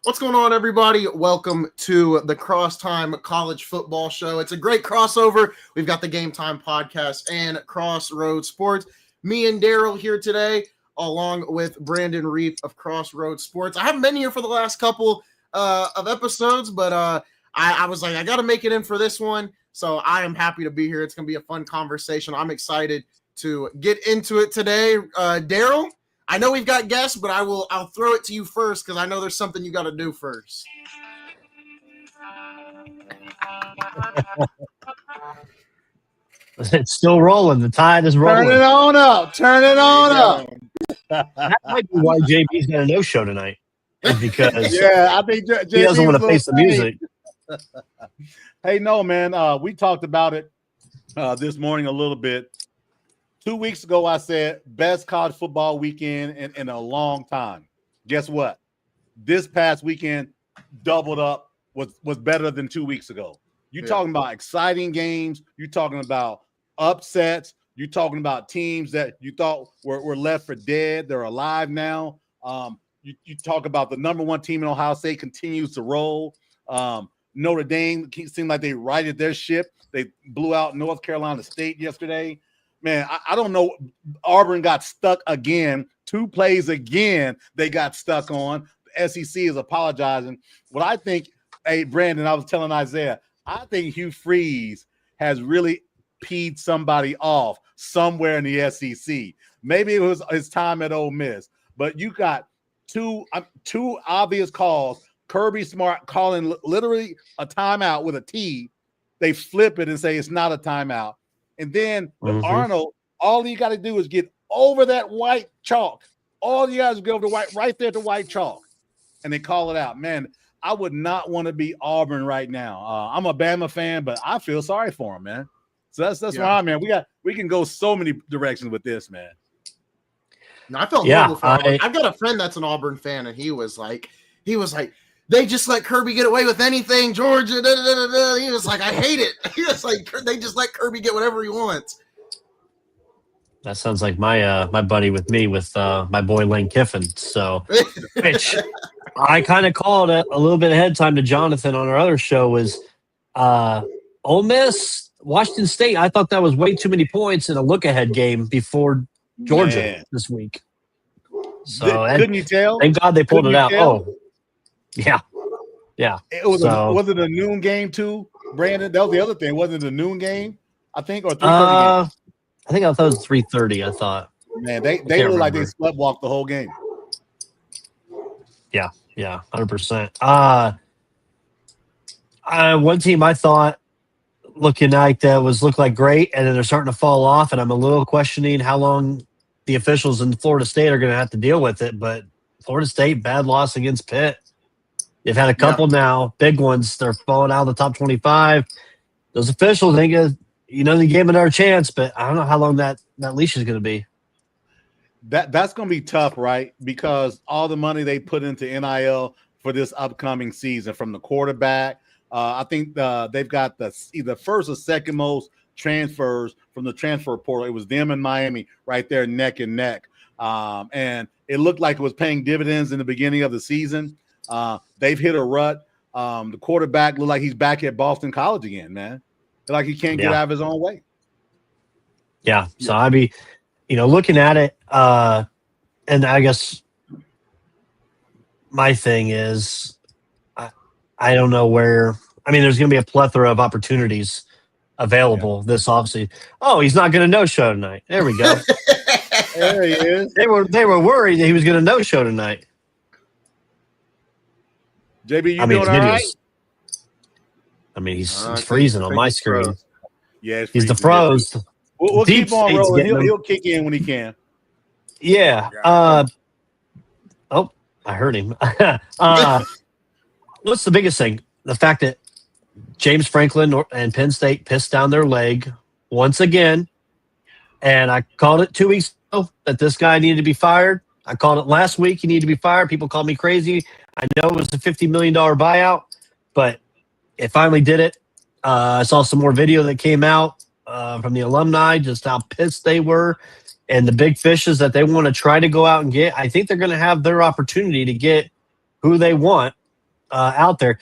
What's going on, everybody? Welcome to the CrossTime College Football Show. It's a great crossover. We've got the GameTime Podcast and RoadSports. Me and Darrell here today, along with Brandon Reef of RoadSports. I haven't been here for the last couple of episodes, but I was like, I got to make it in for this one. So I am happy to be here. It's going to be a fun conversation. I'm excited to get into it today. Darrell, I know we've got guests, but I'll throw it to you first because I know there's something you got to do first. It's still rolling. The tide is rolling. Turn it on up. Turn it on up. That might be why JB's got a no-show tonight. Because I think he doesn't want to face the music. Hey, no, man. We talked about it this morning a little bit. 2 weeks ago, I said best college football weekend in a long time. Guess what? This past weekend doubled up, was better than 2 weeks ago. You're talking about exciting games. You're talking about upsets. You're talking about teams that you thought were left for dead. They're alive now. You talk about the number one team in Ohio State continues to roll. Notre Dame seemed like they righted their ship. They blew out North Carolina State yesterday. Man, I don't know. Auburn got stuck again. 2 plays again they got stuck on. The SEC is apologizing. What I think, hey, Brandon, I was telling Isaiah, I think Hugh Freeze has really peed somebody off somewhere in the SEC. Maybe it was his time at Ole Miss. But you got two obvious calls. Kirby Smart calling literally a timeout with a T. They flip it and say it's not a timeout. And then with Arnold, all you got to do is get over that white chalk. All you guys go over the right there at the white chalk, and they call it out. Man, I would not want to be Auburn right now. I'm a Bama fan, but I feel sorry for him, man. So that's why I'm, man. We can go so many directions with this, man. No, I felt horrible for Auburn. I've got a friend that's an Auburn fan, and he was like, they just let Kirby get away with anything, Georgia. Da, da, da, da. He was like, I hate it. He was like, they just let Kirby get whatever he wants. That sounds like my my buddy with me with my boy Lane Kiffin. So, which I kind of called it a little bit ahead of time to Jonathan on our other show was Ole Miss, Washington State. I thought that was way too many points in a look-ahead game before Georgia this week. So couldn't you tell? Thank God they pulled it out. Oh. Yeah. Was it a noon game too, Brandon? That was the other thing. Wasn't it a noon game? I think, or 3:30 game? I think it was 3:30. I thought. Man, they look like they sleptwalked the whole game. Yeah, 100%. One team I thought looked like great, and then they're starting to fall off, and I'm a little questioning how long the officials in Florida State are going to have to deal with it. But Florida State, bad loss against Pitt. They've had a couple now, big ones. They're falling out of the top 25. Those officials, they gave them another chance, but I don't know how long that leash is going to be. That's going to be tough, right? Because all the money they put into NIL for this upcoming season, from the quarterback, I think they've got either first or second most transfers from the transfer portal. It was them and Miami right there neck and neck. And it looked like it was paying dividends in the beginning of the season. They've hit a rut. The quarterback looked like he's back at Boston College again, man. Like he can't get out of his own way. Yeah. So I'd be, looking at it, and I guess my thing is, I don't know where. I mean, there's going to be a plethora of opportunities available this offseason. Oh, he's not going to no-show tonight. There we go. There he is. They were worried that he was going to no-show tonight. JB, you doing all right? I mean, he's freezing on my screen. Froze. Yeah, he's the froze. We'll keep on rolling. He'll kick in when he can. Yeah. I heard him. What's the biggest thing? The fact that James Franklin and Penn State pissed down their leg once again. And I called it 2 weeks ago that this guy needed to be fired. I called it last week. He needed to be fired. People called me crazy. I know it was a $50 million buyout, but it finally did it. I saw some more video that came out from the alumni, just how pissed they were, and the big fishes that they want to try to go out and get. I think they're going to have their opportunity to get who they want. out there.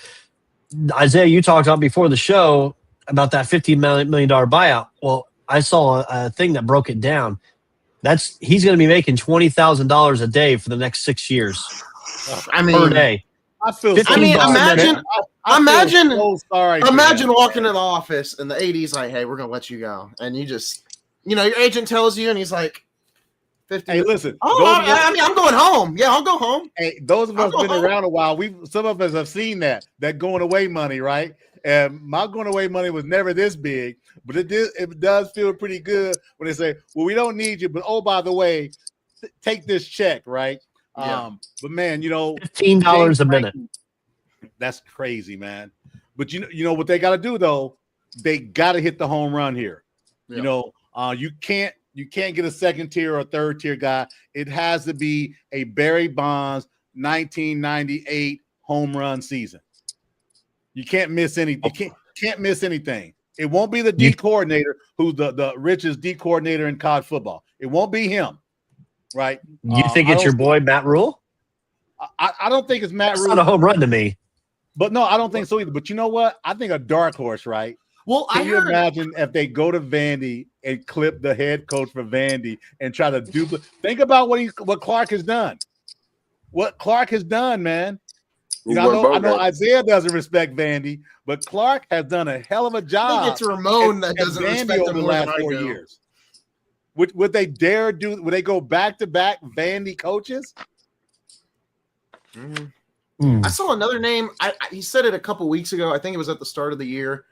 Isaiah, you talked about before the show about that $15 million buyout. Well, I saw a thing that broke it down. He's going to be making $20,000 a day for the next 6 years. I mean, per day. Imagine walking to the office in the 80s, like, hey, we're going to let you go. And you just, your agent tells you, and he's like, 50. Hey, listen. I'm going home. Yeah, I'll go home. Hey, those of us been around a while. Some of us have seen that going away money, right? And my going away money was never this big, but it does feel pretty good when they say, well, we don't need you, but oh, by the way, take this check, right? Yeah. But man, $15 a minute. That's crazy, man. But you know what they got to do though? They got to hit the home run here. Yeah. You can't get a second tier or a third tier guy. It has to be a Barry Bonds 1998 home run season. You can't miss any. You can't miss anything. It won't be the D coordinator who's the richest D coordinator in college football. It won't be him, right? You think it's your boy Matt Rule? I don't think it's Matt Rule. Not a home run to me. But no, I don't think so either. But you know what? I think a dark horse, right? Well, Can you imagine if they go to Vandy and clip the head coach for Vandy and try to duplicate? Think about what Clark has done. What Clark has done, man. I know Isaiah doesn't respect Vandy, but Clark has done a hell of a job. I think it's Ramon that doesn't respect him over the last 4 years. Would they dare do? Would they go back to back Vandy coaches? I saw another name. He said it a couple weeks ago. I think it was at the start of the year.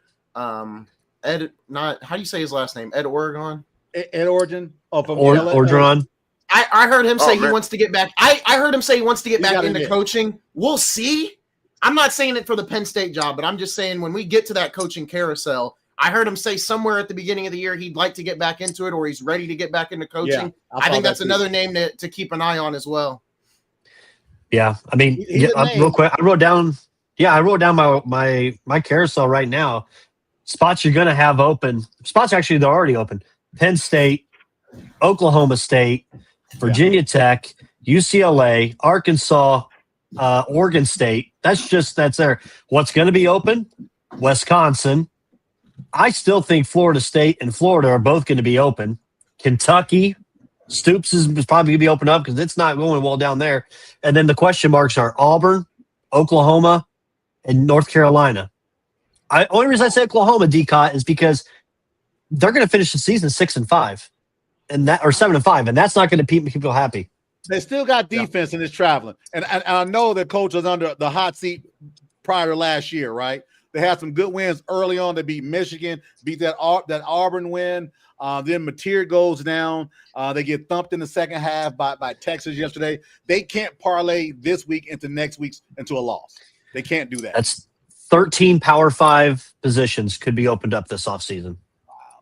Ed, not how do you say his last name? Ed Oregon. Ed Oregon. Orgeron. I heard him say he wants to get back. I heard him say he wants to get back into coaching. We'll see. I'm not saying it for the Penn State job, but I'm just saying when we get to that coaching carousel, I heard him say somewhere at the beginning of the year he'd like to get back into it or he's ready to get back into coaching. Yeah, I think that's another name to keep an eye on as well. Yeah, I mean, real quick, I wrote down my carousel right now. Spots you're going to have open. Spots actually they're already open. Penn State, Oklahoma State, Virginia Tech, UCLA, Arkansas, Oregon State. That's there. What's going to be open? Wisconsin. I still think Florida State and Florida are both going to be open. Kentucky, Stoops is probably going to be open up because it's not going well down there. And then the question marks are Auburn, Oklahoma, and North Carolina. Only reason I say Oklahoma, D-Cot, is because they're going to finish the season 6-5, and 7-5, and that's not going to keep people happy. They still got defense and it's traveling. And I know the coach was under the hot seat prior to last year, right? They had some good wins early on. They beat Michigan, beat that Auburn win. Then Mateer goes down. They get thumped in the second half by Texas yesterday. They can't parlay this week into next week's into a loss. They can't do that. That's 13 Power 5 positions could be opened up this offseason.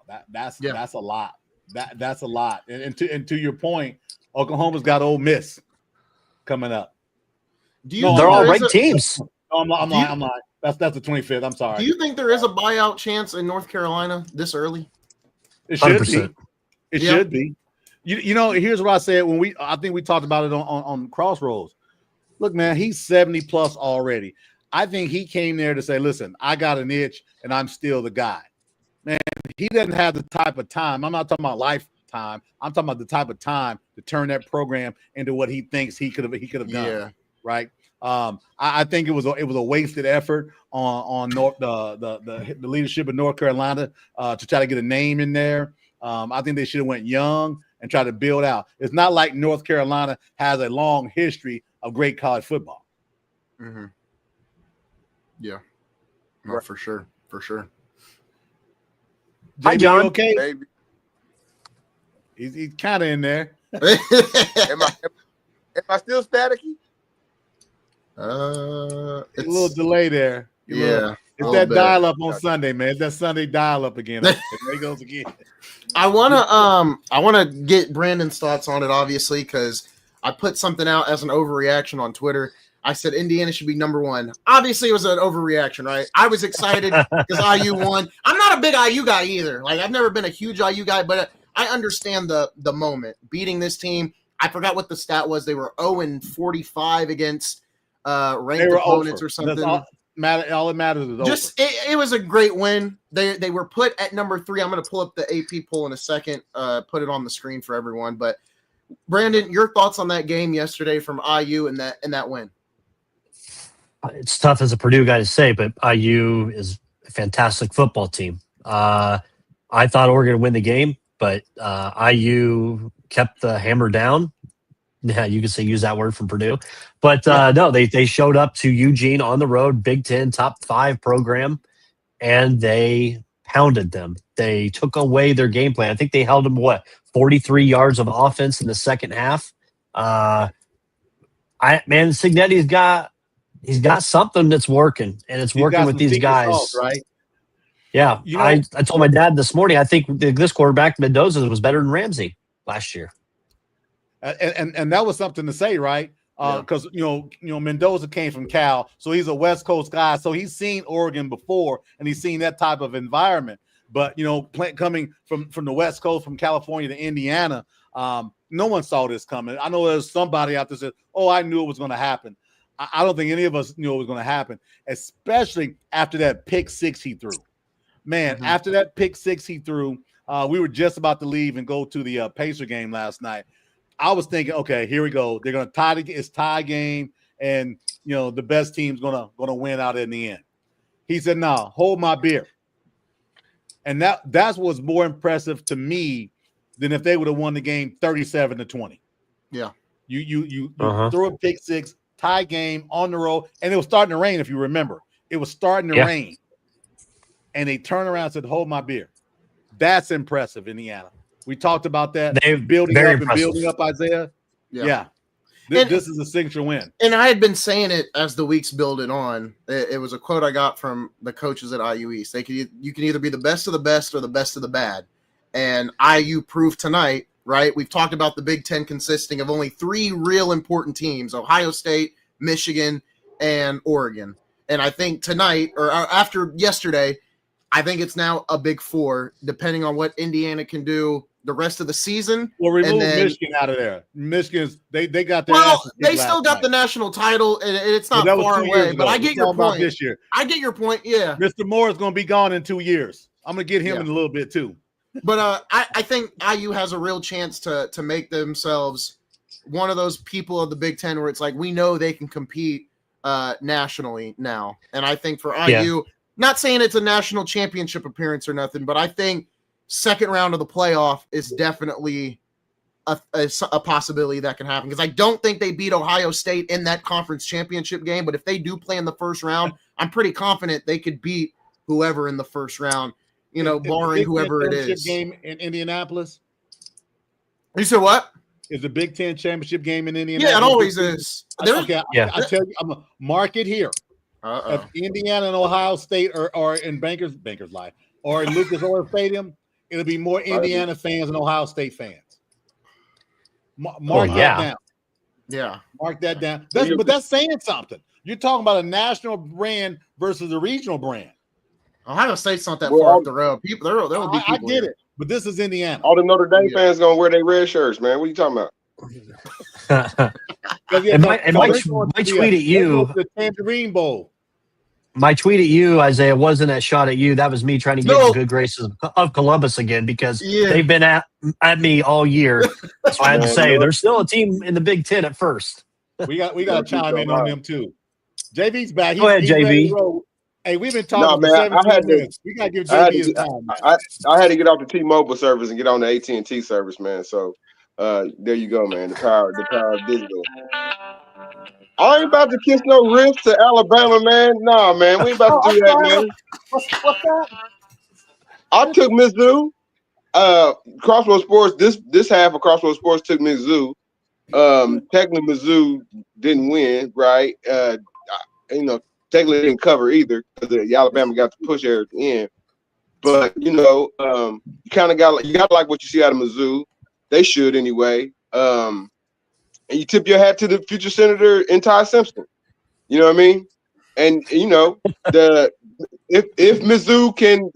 Wow, that's a lot. That's a lot. And to your point, Oklahoma's got Ole Miss coming up. They're all ranked teams. No, I'm lying. That's the 25th. I'm sorry. Do you think there is a buyout chance in North Carolina this early? It should 100%. Be. It should be. Here's what I said I think we talked about it on Crossroads. Look, man, he's 70 plus already. I think he came there to say, listen, I got an itch and I'm still the guy. Man, he doesn't have the type of time. I'm not talking about lifetime. I'm talking about the type of time to turn that program into what he thinks he could have done. Yeah. Right. I think it was a wasted effort on the leadership of North Carolina to try to get a name in there. I think they should have went young and tried to build out. It's not like North Carolina has a long history of great college football. Mm-hmm. Yeah, no, for sure. Hi, John. Okay, baby. He's kind of in there. Am I still staticky? It's a little delay there. It's that dial up on Sunday, man. It's that Sunday dial up again. There he goes again. I wanna get Brandon's thoughts on it, obviously, because I put something out as an overreaction on Twitter. I said Indiana should be number 1. Obviously, it was an overreaction, right? I was excited because IU won. I'm not a big IU guy either. Like, I've never been a huge IU guy, but I understand the moment. Beating this team, I forgot what the stat was. They were 0-45 against ranked opponents or something. All that matters is just it was a great win. They were put at number 3. I'm going to pull up the AP poll in a second, put it on the screen for everyone. But Brandon, your thoughts on that game yesterday from IU and that win? It's tough as a Purdue guy to say, but IU is a fantastic football team. I thought Oregon would win the game, but IU kept the hammer down. Yeah, you could say use that word from Purdue. But no, they showed up to Eugene on the road, Big Ten, top 5 program, and they pounded them. They took away their game plan. I think they held them, 43 yards of offense in the second half. Cignetti's got something that's working, and it's working with these guys. Sauce, right? Yeah. I told my dad this morning, I think this quarterback, Mendoza, was better than Ramsey last year. And that was something to say, right? Because Mendoza came from Cal, so he's a West Coast guy. So he's seen Oregon before, and he's seen that type of environment. But coming from the West Coast, from California to Indiana, no one saw this coming. I know there's somebody out there that said, "Oh, I knew it was going to happen." I don't think any of us knew it was going to happen, especially after that pick 6 he threw. Man, after that pick 6 he threw, we were just about to leave and go to the Pacer game last night. I was thinking, okay, here we go. They're going to tie it's tie game, and the best team's going to win out in the end. He said, "No, hold my beer," and that's what's more impressive to me than if they would have won the game 37-20. Yeah, you throw a pick 6, tie game on the road, and it was starting to rain. If you remember, it was starting to rain, and they turned around and said, "Hold my beer." That's impressive, Indiana. We talked about that. They're building up Isaiah. Yeah. This is a signature win. And I had been saying it as the weeks building on. It was a quote I got from the coaches at IU East. You can either be the best of the best or the best of the bad. And IU proved tonight, right? We've talked about the Big Ten consisting of only 3 real important teams: Ohio State, Michigan, and Oregon. And I think tonight, or after yesterday, I think it's now a big 4, depending on what Indiana can do the rest of the season. Well, remove Michigan out of there. Michigan's they got their they still got the national title, and it's not far away. But I get your point. This year, I get your point. Yeah, Mr. Moore is going to be gone in 2 years. I'm going to get him in a little bit too. But I think IU has a real chance to make themselves one of those people of the Big Ten where it's like we know they can compete nationally now. And I think for IU, not saying it's a national championship appearance or nothing, but I think second round of the playoff is definitely a possibility that can happen, because I don't think they beat Ohio State in that conference championship game. But if they do play in the first round, I'm pretty confident they could beat whoever in the first round, barring whoever it is. Game in Indianapolis. You said what? Is the Big Ten championship game in Indianapolis? Yeah, it always is. I tell you, I'm going to mark it here. If Indiana and Ohio State are in Bankers Life or in Lucas Oil Stadium, it'll be more Indiana fans than Ohio State fans. Mark that down. Yeah. Mark that down. But that's saying something. You're talking about a national brand versus a regional brand. Ohio State's not that far up the road. There will be people. I get it, but this is Indiana. All the Notre Dame fans going to wear their red shirts, man. What are you talking about? My tweet at you. The Tangerine Bowl. My tweet at you, Isaiah, wasn't that shot at you. That was me trying to get in the good graces of Columbus again, because they've been at me all year. So I had to say there's still a team in the Big Ten at first. We got to chime in on them too. JV's back. Go ahead, JV. Hey, we've been talking for 17 minutes. We got to give JV his time. I had to get off the T-Mobile service and get on the AT&T service, man. So there you go, man. The power of digital. I ain't about to kiss no ribs to Alabama, man. Nah, man. We ain't about to do that, man. What's that? I took Mizzou. Crossroads Sports, this half of Crossroads Sports took Mizzou. Technically, Mizzou didn't win, right? Technically didn't cover either, because Alabama got to push there at the end. But you kind of got to like what you see out of Mizzou. They should anyway. And you tip your hat to the future senator and Ty Simpson. You know what I mean? And if Mizzou can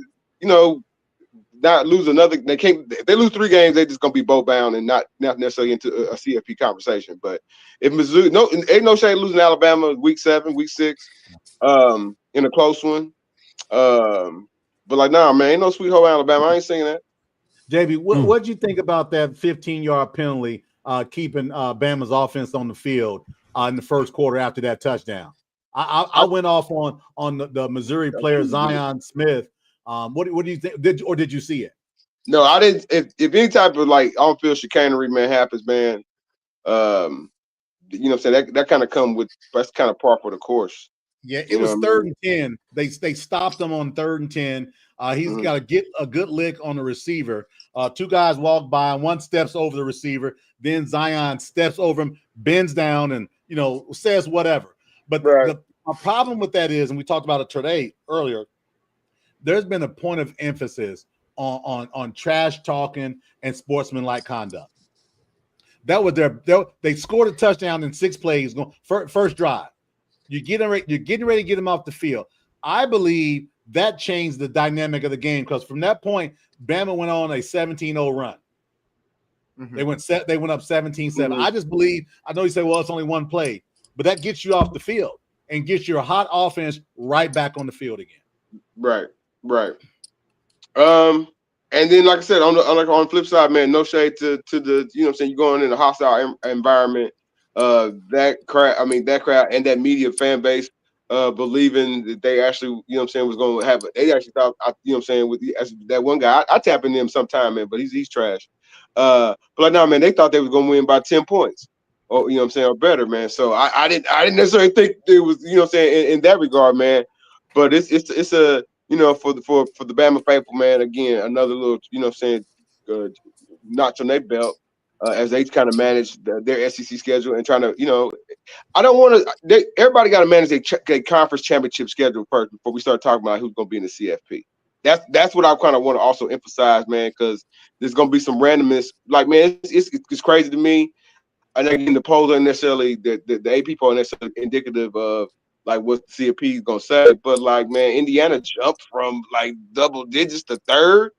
not lose another. They can't. If they lose 3 games, they're just gonna be bowl bound and not necessarily into a CFP conversation. But if Mizzou, ain't no shame losing Alabama week 7, week 6, in a close one. But like, nah, man, ain't no sweet hole Alabama. I ain't saying that. JB, what'd you think about that 15-yard penalty keeping Bama's offense on the field in the first quarter after that touchdown? I went off on the Missouri player Zion Smith. What do you think? Did you see it? No, I didn't. If any type of like on-field chicanery, man, happens, man, you know what I'm saying, that kind of come with, that's kind of par for the course. Yeah, it was 3rd and 10. They stopped him on 3rd and 10. He's got to get a good lick on the receiver. 2 guys walk by, one steps over the receiver, then Zion steps over him, bends down, and says whatever. But the problem with that is, and we talked about it today earlier, there's been a point of emphasis on trash talking and sportsmanlike conduct. That was they scored a touchdown in 6 plays, first drive. You're getting ready to get them off the field. I believe that changed the dynamic of the game, because from that point, Bama went on a 17-0 run. Mm-hmm. They went up 17-7. Mm-hmm. I just believe, I know you say, well, it's only 1 play, but that gets you off the field and gets your hot offense right back on the field again. Right. And then, like I said, on the flip side, man, no shade to the, you know what I'm saying, you're going in a hostile environment. That crowd and that media fan base believing that they actually, you know what I'm saying, was going to have it. They actually thought, you know what I'm saying, with that one guy, I tap into him sometime, man, but he's trash. But like, no, man, they thought they was going to win by 10 points, or, you know what I'm saying, or better, man. So I didn't necessarily think it was, you know what I'm saying, in that regard, man. But it's a, you know, for the Bama faithful, man, again, another little, you know what I'm saying, notch on their belt as they kind of manage their SEC schedule and trying to, you know, I don't want to. Everybody got to manage a conference championship schedule first before we start talking about who's going to be in the CFP. That's what I kind of want to also emphasize, man, because there's going to be some randomness. Like, man, it's crazy to me. And again, the polls aren't necessarily the AP poll aren't necessarily indicative of like what the CFP is going to say. But like, man, Indiana jumped from like double digits to 3rd.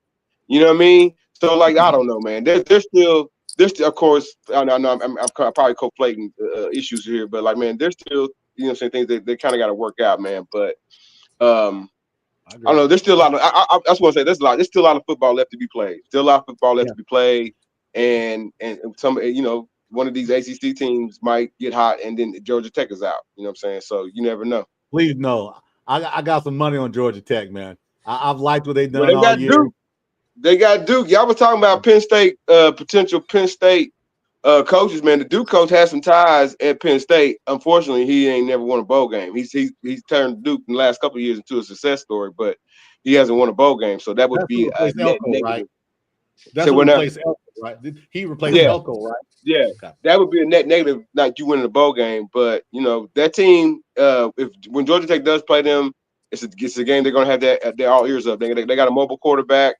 You know what I mean? So like, I don't know, man. There's still, of course, I know I'm probably conflating issues here, but like, man, there's still, you know what I'm saying, things that they kind of got to work out, man. But I don't know. There's still a lot of. I just want to say there's still a lot of football left to be played. Still a lot of football left to be played, and some, you know, one of these ACC teams might get hot, and then Georgia Tech is out. You know what I'm saying? So you never know. Please no. I got some money on Georgia Tech, man. I've liked what they've done all year. Duke. They got Duke. Y'all was talking about Penn State, potential Penn State coaches, man. The Duke coach has some ties at Penn State. Unfortunately, he ain't never won a bowl game. He's turned Duke in the last couple of years into a success story, but he hasn't won a bowl game. So that would be a net negative. Right? That's what replaced Elko, right? He replaced Elko, right? Yeah, okay. That would be a net negative, like you winning a bowl game. But you know that team, when Georgia Tech does play them, it's a game they're gonna have their all ears up. They got a mobile quarterback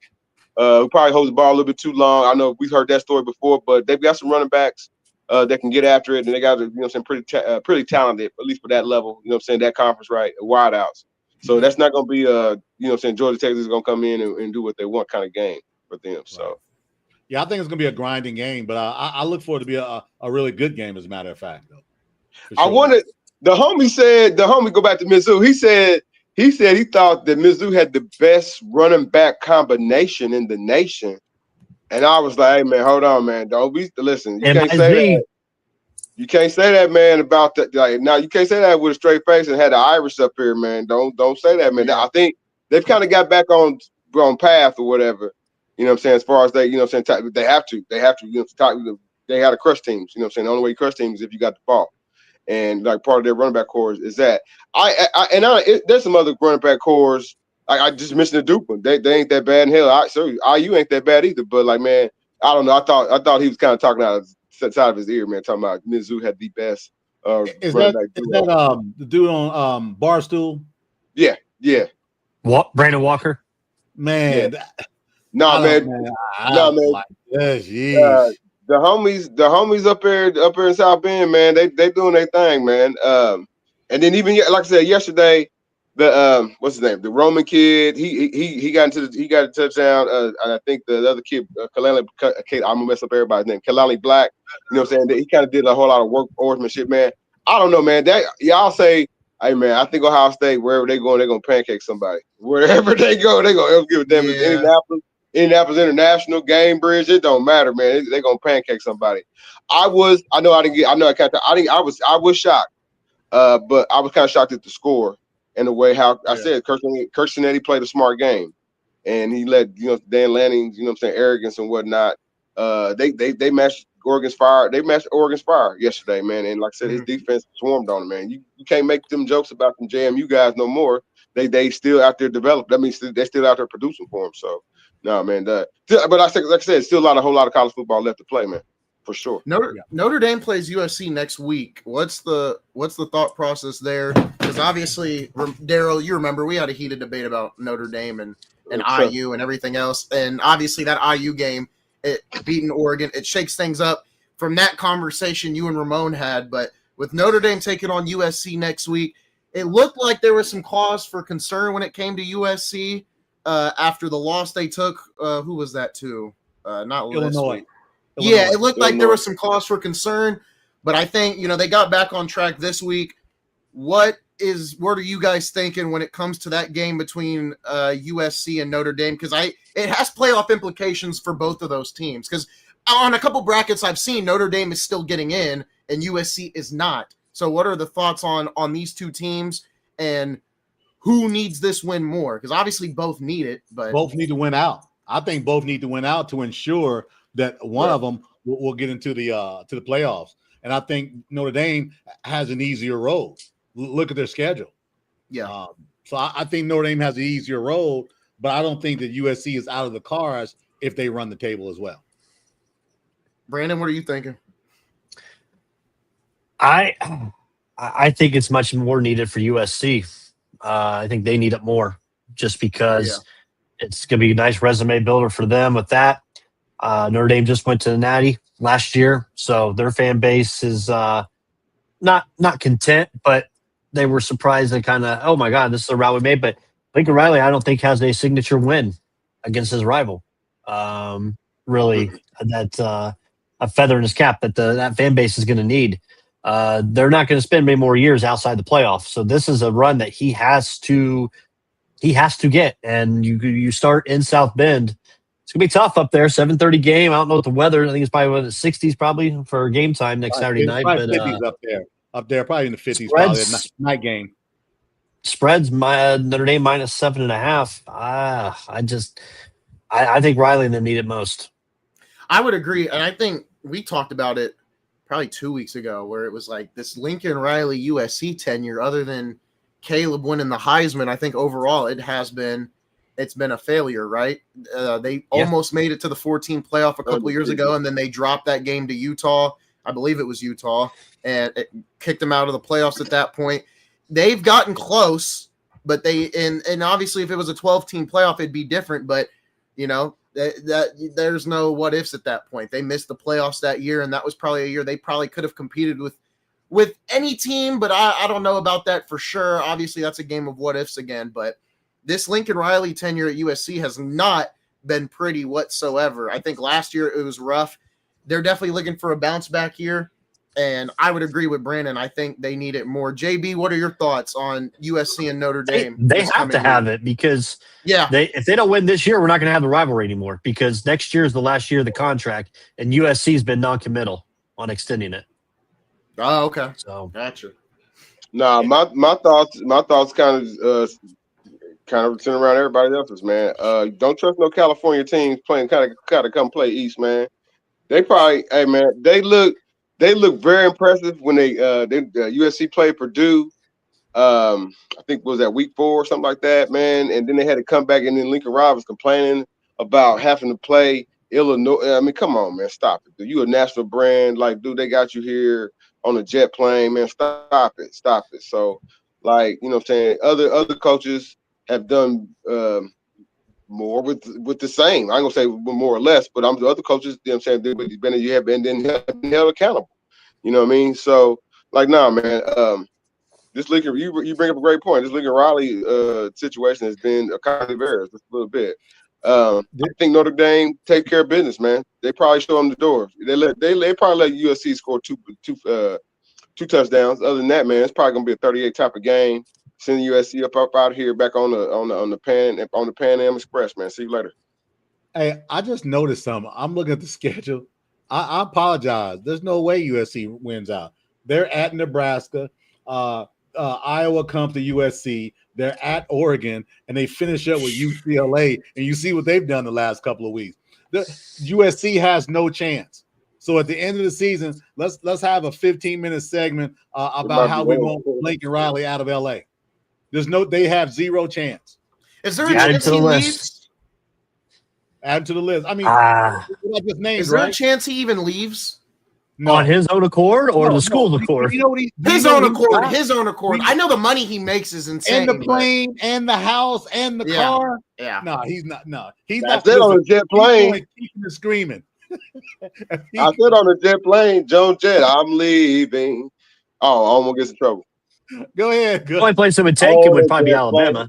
who probably holds the ball a little bit too long. I know we've heard that story before, but they've got some running backs that can get after it, and they got, you know what I'm saying, pretty talented, at least for that level. You know what I'm saying, that conference, right? Wideouts. So that's not gonna be you know what I'm saying, Georgia Tech is gonna come in and do what they want kind of game for them. So. Yeah, I think it's going to be a grinding game, but I look for it to be a really good game, as a matter of fact. Though. Sure. I wanted the homie go back to Mizzou. He said he thought that Mizzou had the best running back combination in the nation, and I was like, "Hey man, hold on, man, don't be listen. You can't say that. You can't say that, man. About that. Like, now you can't say that with a straight face and had the Irish up here, man. Don't say that, man. Yeah. I think they've kind of got back on path or whatever." You know what I'm saying? As far as they, you know what I'm saying, they have to, you know, they got to crush teams. You know what I'm saying? The only way you crush teams is if you got the ball. And like part of their running back cores is that. There's some other running back cores. I just mentioned the Duke one. They ain't that bad in hell. IU ain't that bad either. But like, man, I don't know. I thought he was kind of talking out of the side of his ear, man, talking about Mizzou had the best is that the dude on Barstool? Yeah. What, Brandon Walker? Man. Yeah. No, man. Like the homies up here in South Bend, man, they doing their thing, man. And then even like I said yesterday, the what's his name? The Roman kid. He got a touchdown. And I think the other kid, Kalani, I'm gonna mess up everybody's name. Kalani Black. You know what I'm saying? He kind of did a whole lot of workmanship, man. I don't know, man. That y'all say, hey man, I think Ohio State, wherever they going, they're gonna pancake somebody. Wherever they go, they're gonna give a damn. Yeah. Indianapolis International, Gamebridge, it don't matter, man. They're gonna pancake somebody. I was shocked. But I was kind of shocked at the score and the way how I said Kirsten played a smart game, and he let Dan Lanning's arrogance and whatnot. They matched Oregon's fire. They matched Oregon's fire yesterday, man. And like I said, his defense swarmed on him, man. You can't make them jokes about them JMU guys no more. They still out there developed. That means they're still out there producing for him. So no, man. But like I said, still a whole lot of college football left to play, man. For sure. Notre Dame plays USC next week. What's the thought process there? Because obviously, Darrell, you remember we had a heated debate about Notre Dame and IU and everything else. And obviously that IU game, it beating Oregon, it shakes things up from that conversation you and Ramon had. But with Notre Dame taking on USC next week, it looked like there was some cause for concern when it came to USC after the loss they took. Who was that to? Not Illinois. Yeah, it looked like there was some cause for concern, but I think, they got back on track this week. What are you guys thinking when it comes to that game between USC and Notre Dame? Because it has playoff implications for both of those teams. Because on a couple brackets I've seen, Notre Dame is still getting in and USC is not. So what are the thoughts on these two teams and who needs this win more? Because obviously both need it, but both need to win out. I think both need to win out to ensure that one of them will get into the playoffs. And I think Notre Dame has an easier road. Look at their schedule. Yeah. So I think Notre Dame has an easier road, but I don't think that USC is out of the cards if they run the table as well. Brandon, what are you thinking? I think it's much more needed for USC. I think they need it more just because it's going to be a nice resume builder for them with that. Notre Dame just went to the Natty last year, so their fan base is not content, but they were surprised and kind of, oh my God, this is a route we made. But Lincoln Riley, I don't think has a signature win against his rival. Really, that's a feather in his cap that that fan base is going to need. They're not going to spend many more years outside the playoffs, so this is a run that he has to get. And you start in South Bend. It's going to be tough up there. 7:30 game. I don't know what the weather. I think it's probably in the 60s probably for game time next Saturday night. But 50s up there, probably in the 50s. Probably a night game. Spreads Notre Dame -7.5. I think Riley and them need it most. I would agree, and I think we talked about it probably 2 weeks ago, where it was like this Lincoln Riley USC tenure. Other than Caleb winning the Heisman, I think overall it's been a failure, right? They almost made it to the 14 playoff a couple years ago, and then they dropped that game to Utah. I believe it was Utah, and it kicked them out of the playoffs at that point. They've gotten close, but and obviously if it was a 12-team playoff, it'd be different. But that there's no what ifs at that point. They missed the playoffs that year, and that was probably a year they probably could have competed with any team. But I don't know about that for sure. Obviously, that's a game of what ifs again, but. This Lincoln Riley tenure at USC has not been pretty whatsoever. I think last year it was rough. They're definitely looking for a bounce back year, and I would agree with Brandon. I think they need it more. JB, what are your thoughts on USC and Notre Dame? They have to have it because if they don't win this year, we're not going to have the rivalry anymore because next year is the last year of the contract, and USC has been non-committal on extending it. Oh, okay. So gotcha. Nah, my thoughts kind of turn around everybody else's, man. Don't trust no California teams playing kind of come play East, man. They probably, they look very impressive when they USC played Purdue. I think was that week 4 or something like that, man. And then they had to come back, and then Lincoln Riley was complaining about having to play Illinois. I mean, come on, man, stop it. You a national brand, like, dude, they got you here on a jet plane, man. Stop it. So, like, you know what I'm saying? Other coaches have done more with the same. I'm gonna say more or less, but the other coaches, you know what I'm saying, you have been held accountable. You know what I mean? So like, nah, man, this Lincoln, you bring up a great point. This Lincoln Riley situation has been a kind of errors just a little bit. I think Notre Dame take care of business, man. They probably show them the door. They probably let USC score two touchdowns. Other than that, man, it's probably gonna be a 38 type of game. Sending USC up out here back on the Pan Am Express, man. See you later. Hey, I just noticed something. I'm looking at the schedule. I apologize. There's no way USC wins out. They're at Nebraska. Iowa comes to USC. They're at Oregon, and they finish up with UCLA. And you see what they've done the last couple of weeks. The USC has no chance. So at the end of the season, let's have a 15-minute segment about how we want Lincoln Riley out of LA. They have zero chance. Is there a chance he leaves? Add him to the list. I mean, is there a chance he even leaves? No. On his own accord or the school's accord? His own accord. I know the money he makes is insane. And the plane and the house and the car. Yeah. No, he's not. No, he's not. On a jet plane. Kicking and screaming. I said on a jet plane, Joan Jett, I'm leaving. Oh, I almost gets in trouble. Go ahead. The only place it would take him would probably be Alabama.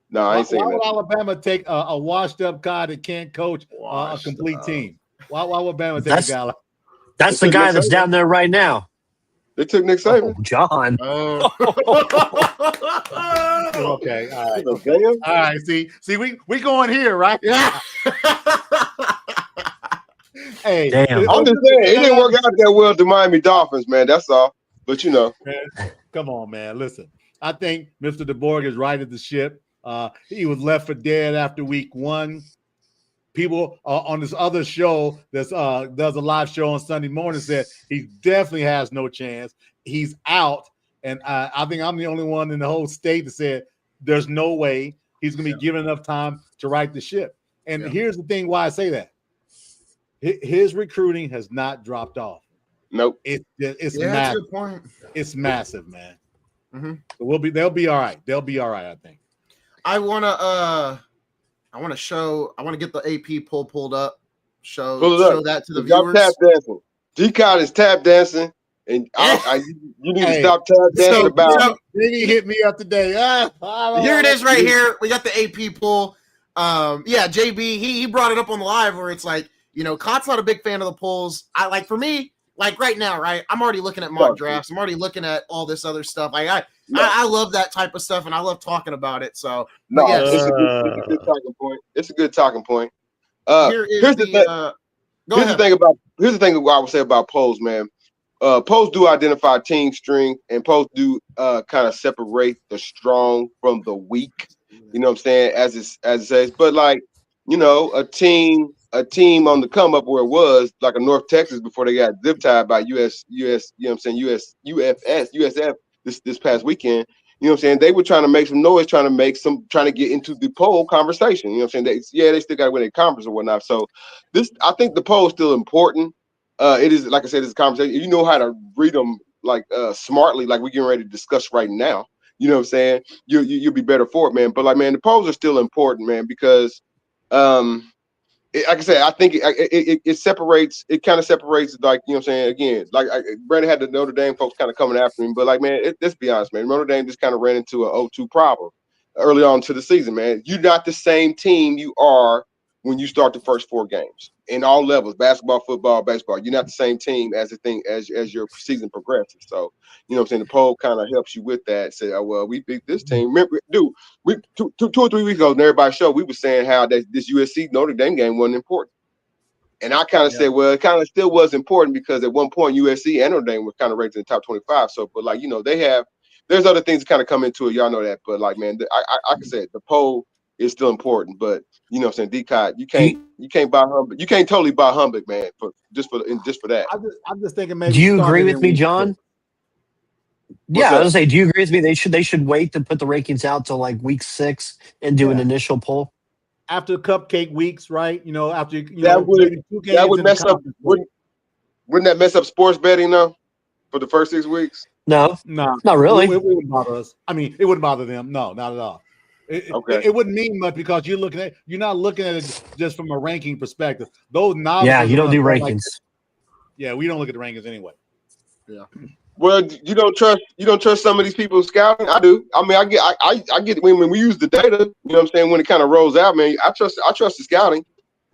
No, I ain't saying that. Why would Alabama take a washed-up guy that can't coach a complete team? Why would Alabama take a guy like That's the guy that's down there right now. They took Nick Saban. Oh, John. Okay. All right. See, we going here, right? Yeah. Hey, damn. I'm just saying, it didn't work out that well with the Miami Dolphins, man. That's all. But man, come on, man. Listen, I think Mr. DeBorg is righted the ship. He was left for dead after week 1. People on this other show that does a live show on Sunday morning said he definitely has no chance. He's out. And I think I'm the only one in the whole state that said there's no way he's going to be given enough time to right the ship. And here's the thing why I say that. His recruiting has not dropped off. Nope. It's massive. That's a good point. It's massive, man. Mm-hmm. So they'll be all right. They'll be all right, I think. I want to get the AP poll pulled up. Show that to the viewers. Tap dancing. G-Cod is tap dancing, and you need to stop tap dancing about. He hit me up today. Here it is, right here. We got the AP poll. JB he brought it up on the live where it's like, Cott's not a big fan of the polls. For me, right now, right? I'm already looking at mock drafts. I'm already looking at all this other stuff. I love that type of stuff, and I love talking about it. So, it's a good talking point. It's a good talking point. Here's the thing I would say about polls, man. Polls do identify team strength, and polls do kind of separate the strong from the weak. You know what I'm saying? As it says, but a team on the come up where it was like a North Texas before they got zip tied by USF this past weekend. You know what I'm saying? They were trying to make some noise, trying to get into the poll conversation. You know what I'm saying? They still got to win a conference or whatnot. So I think the poll is still important. It is, like I said, it's a conversation. You know how to read them smartly, like we're getting ready to discuss right now. You know what I'm saying? You'll be better for it, man. But the polls are still important, man, because like I said, I think it separates. It kind of separates, you know what I'm saying? Again, Brandon had the Notre Dame folks kind of coming after him, but let's be honest, man. Notre Dame just kind of ran into an 0-2 problem early on to the season, man. You're not the same team you are when you start the first 4 games in all levels: basketball, football, baseball. You're not the same team as your season progresses. So, you know what I'm saying? The poll kind of helps you with that. Say, oh, well, we beat this team. Remember, dude, two or 3 weeks ago in everybody's show, we were saying how this USC Notre Dame game wasn't important. And I kind of said, well, it kind of still was important because at one point USC and Notre Dame were kind of ranked in the top 25. So, but there's other things that kind of come into it. Y'all know that. But man, I can say the poll is still important. But you know what I'm saying, D-Cod, you can't buy Humbick. You can't totally buy Humbick, man, for that. I'm just thinking maybe. Do you agree with me, John? Yeah, I was gonna say, do you agree with me? They should wait to put the rankings out till week 6 and do an initial poll after cupcake weeks, right? After that would mess up. Wouldn't that mess up sports betting though for the first 6 weeks? No, not really. It wouldn't bother us. I mean, it wouldn't bother them. No, not at all. It wouldn't mean much because you're not looking at it just from a ranking perspective. Those novices. Yeah, you don't do rankings. We don't look at the rankings anyway. Yeah. Well, you don't trust some of these people scouting. I do. I mean, I get when we use the data. You know what I'm saying? When it kind of rolls out, man, I trust the scouting.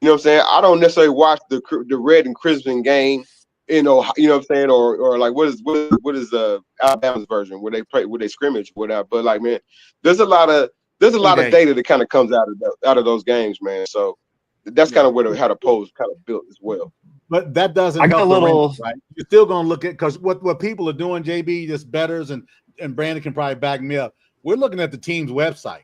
You know what I'm saying? I don't necessarily watch the red and crimson game. You know what I'm saying? Or like what is Alabama's version where they scrimmage whatever. But like, man, there's a lot of data that kind of comes out of those games, man. So that's kind of how the polls kind of built as well. But that doesn't help the rankings, right? You're still going to look at, because what people are doing, JB, just bettors, and Brandon can probably back me up. We're looking at the team's website.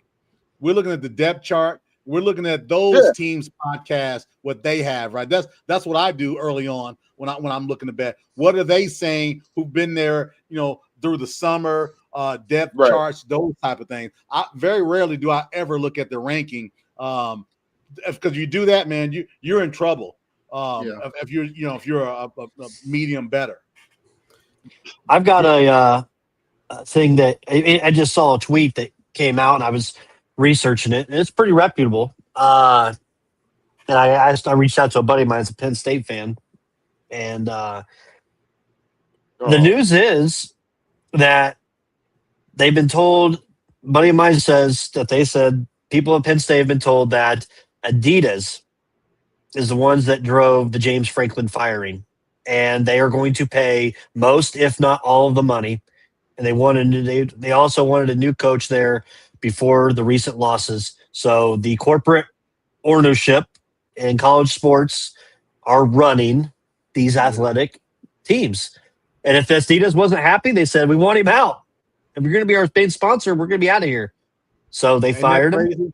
We're looking at the depth chart. We're looking at those teams' podcasts, what they have, right? That's what I do early on when I'm looking to bet. What are they saying? Who've been there, through the summer, depth charts, those type of things. Very rarely do I ever look at the ranking, because you do that, man, you're in trouble. If you're a medium better. I've got a thing that I just saw a tweet that came out, and I was researching it, and it's pretty reputable. And I reached out to a buddy of mine who's a Penn State fan, and the news is that they've been told. A buddy of mine says that they said people at Penn State have been told that Adidas is the ones that drove the James Franklin firing, and they are going to pay most, if not all, of the money. And they also wanted a new coach there before the recent losses. So the corporate ownership in college sports are running these athletic teams. And if Adidas wasn't happy, they said, we want him out. If you're going to be our main sponsor, we're going to be out of here. So they fired him.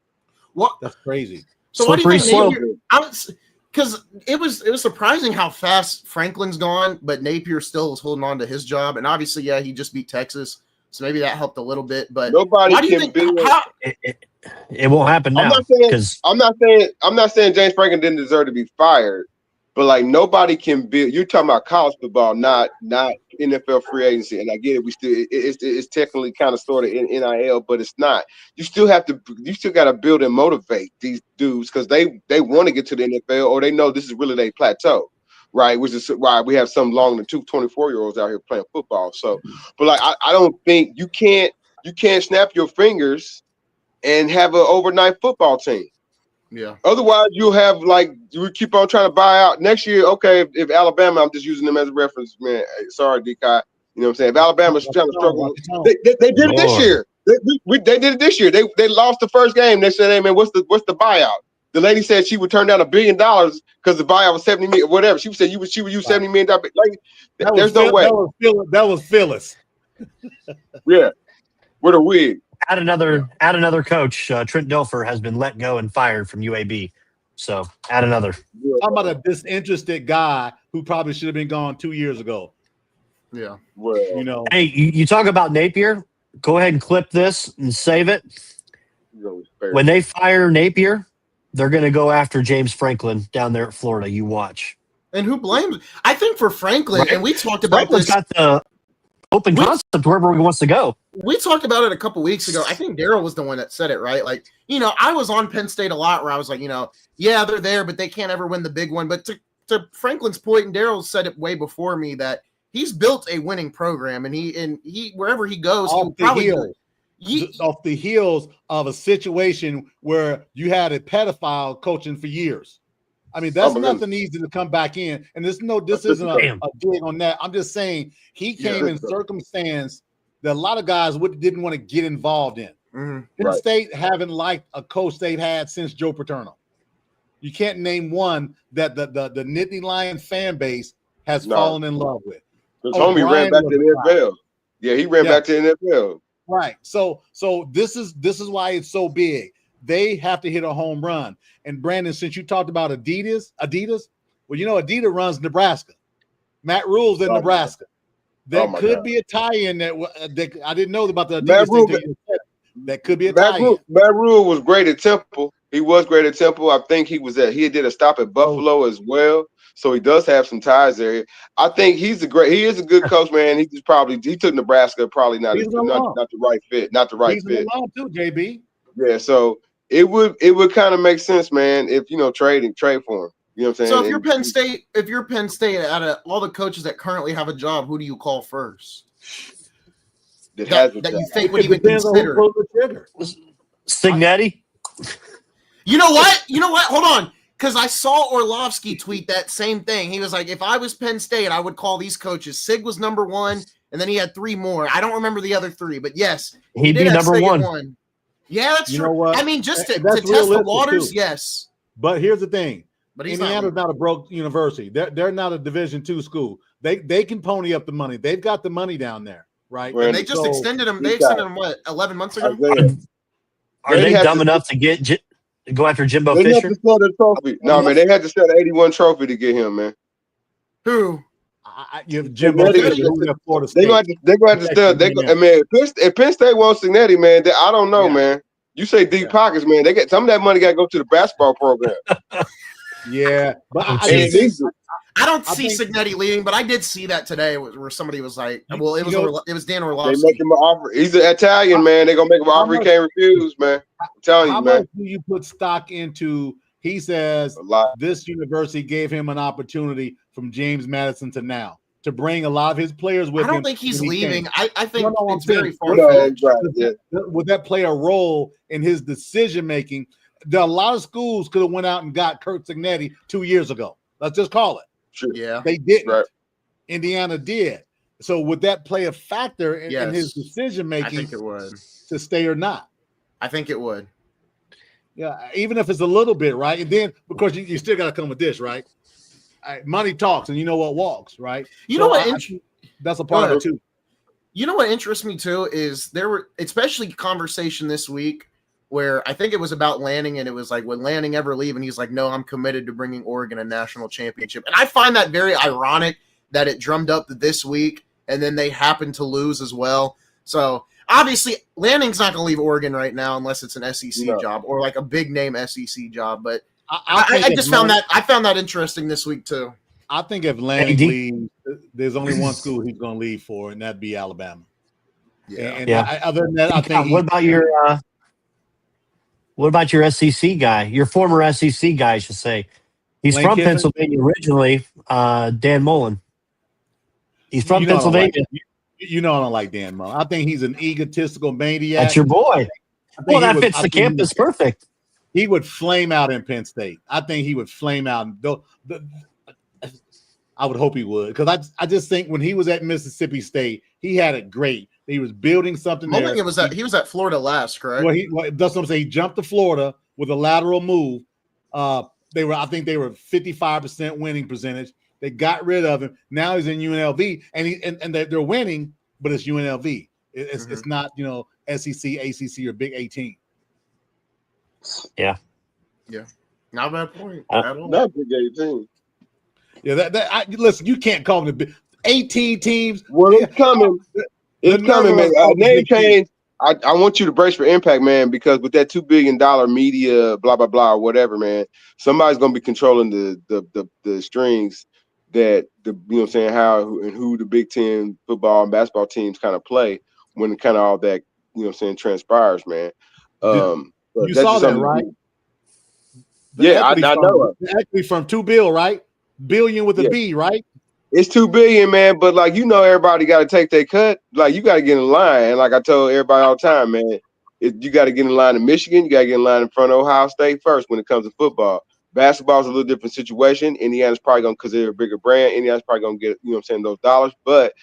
What? That's crazy. So what do you think? Because it was surprising how fast Franklin's gone, but Napier still is holding on to his job. And obviously, he just beat Texas, so maybe that helped a little bit. But nobody can build. It won't happen now. I'm not saying James Franklin didn't deserve to be fired, but like nobody can build. You're talking about college football, not NFL free agency. And I get it. It's technically kind of sort of in NIL, but it's not. You still got to build and motivate these dudes because they want to get to the NFL, or they know this is really their plateau, right? Which is why we have some long in the 24-year-olds out here playing football. So, but like I don't think you can't snap your fingers and have an overnight football team. Yeah. Otherwise, you'll have you keep on trying to buy out next year. Okay, if Alabama, I'm just using them as a reference, man. Sorry, DK. You know what I'm saying? If Alabama's trying to struggle, they did it this year. They did it this year. They lost the first game. They said, "Hey, man, what's the buyout?" The lady said she would turn down $1 billion because the buyout was $70 million, whatever. She said she would use $70 million. There's no way. That was Phyllis. Yeah, with a wig. Add another coach. Trent Dilfer has been let go and fired from UAB. So add another. Talking about a disinterested guy who probably should have been gone 2 years ago. Yeah. Well, Hey, you talk about Napier. Go ahead and clip this and save it. When they fire Napier, they're going to go after James Franklin down there at Florida. You watch. And who blames? I think for Franklin, right? And we talked about Franklin's got the open concept wherever he wants to go. We talked about it a couple weeks ago. I think Darrell was the one that said it, right? Like, I was on Penn State a lot where I was like, yeah, they're there, but they can't ever win the big one. But to Franklin's point, and Darrell said it way before me, that he's built a winning program, and he wherever he goes, off the heels of a situation where you had a pedophile coaching for years. I mean, that's nothing easy to come back in. And this isn't a dig on that. I'm just saying he came in circumstance that a lot of guys didn't want to get involved in. Mm-hmm. Penn State haven't liked a coach they've had since Joe Paterno. You can't name one that the Nittany Lion fan base has fallen in love with. His homie ran back to the NFL. Yeah, he ran back to the NFL. Right. So this is why it's so big. They have to hit a home run. And Brandon, since you talked about Adidas, well, Adidas runs Nebraska. Matt Rule's in Nebraska. That could be a tie-in that I didn't know about the Adidas thing. That could be a tie-in. Matt Rule was great at Temple. He was great at Temple. I think he did a stop at Buffalo as well. So he does have some ties there. I think he is a good coach, man. He took Nebraska, probably not the right fit. Not the right fit. He's too, JB. Yeah, so it would kind of make sense, man, if trade for him. You know what I'm saying? So if you're Penn State, out of all the coaches that currently have a job, who do you call first? that you think would even consider? Signetti. You know what? Hold on. Because I saw Orlovsky tweet that same thing. He was like, if I was Penn State, I would call these coaches. Sig was number 1, and then he had 3 more. I don't remember the other 3, but yes. He'd be number 1. Yeah, that's true. What? I mean, just to test the waters, too. Yes. But here's the thing. But Indiana's not a broke university. They're not a Division II school. They can pony up the money. They've got the money down there, right? And they just extended them. They extended them, what, 11 months ago? Are they dumb enough to go after Jimbo Fisher? Fisher? Had to sell the trophy. No, man, they had to sell the 81 trophy to get him, man. Who? Jimbo Fisher. They're going to have to sell. If Penn State wants Signetti, man, I don't know, man. You say deep pockets, man. They get some of that money got to go to the basketball program. Yeah, but I don't see Signetti leading, but I did see that today where somebody was like, "Well, it was Dan Orlovsky." They make him an offer. He's an Italian, man. They're gonna make him an offer he can't refuse, man. I'm telling you, man. How much do you put stock into? He says this university gave him an opportunity from James Madison to now to bring a lot of his players with him. I don't think he's leaving. I think it's very far-fetched. Would that play a role in his decision making? There are a lot of schools could have went out and got Kurt Signetti 2 years ago. Let's just call it. Sure. Yeah, they didn't. Right. Indiana did. So would that play a factor in his decision making? I think it would. To stay or not. I think it would. Yeah, even if it's a little bit, right? And then because you still got to come with this, right? Money talks, and you know what walks, right? You know what? That's a part of it too. You know what interests me too is there were especially conversation this week where I think it was about Lanning, and it was like, would Lanning ever leave? And he's like, no, I'm committed to bringing Oregon a national championship. And I find that very ironic that it drummed up this week, and then they happened to lose as well. So obviously, Lanning's not going to leave Oregon right now unless it's an SEC job or like a big name SEC job. But I just found that interesting this week too. I think if Lanning leaves, there's only one school he's going to leave for, and that'd be Alabama. Yeah. Other than that, I think. What about your SEC guy? Your former SEC guy, I should say. He's from Pennsylvania originally. Dan Mullen. He's from Pennsylvania. You know I don't like Dan Mullen. I think he's an egistical maniac. That's your boy. Well, that fits the campus perfect. He would flame out in Penn State. I think he would flame out. I would hope he would, because I just think when he was at Mississippi State, he had it great. He was building something there. He was at Florida last, correct? Well, that's what I'm saying. He jumped to Florida with a lateral move. I think they were 55% winning percentage. They got rid of him. Now he's in UNLV, and they're winning, but it's UNLV. It's not SEC, ACC, or Big 18. Yeah. Not a bad point at all. Not Big 18. Yeah, listen, you can't call them the 18 teams. Well, it's coming. It's coming, man. Name change. I want you to brace for impact, man, because with that $2 billion media, blah blah blah, or whatever, man, somebody's gonna be controlling the strings that how and who the Big Ten football and basketball teams kind of play when kind of all that transpires, man. You saw that, right? I know. Actually, from $2 billion, right? Billion with a B, right? It's $2 billion, man. But everybody got to take their cut. You got to get in line. And like I told everybody all the time, man, you got to get in line in Michigan. You got to get in line in front of Ohio State first when it comes to football. Basketball is a little different situation. Indiana's probably going to, because they're a bigger brand. Indiana's probably going to get, those dollars. But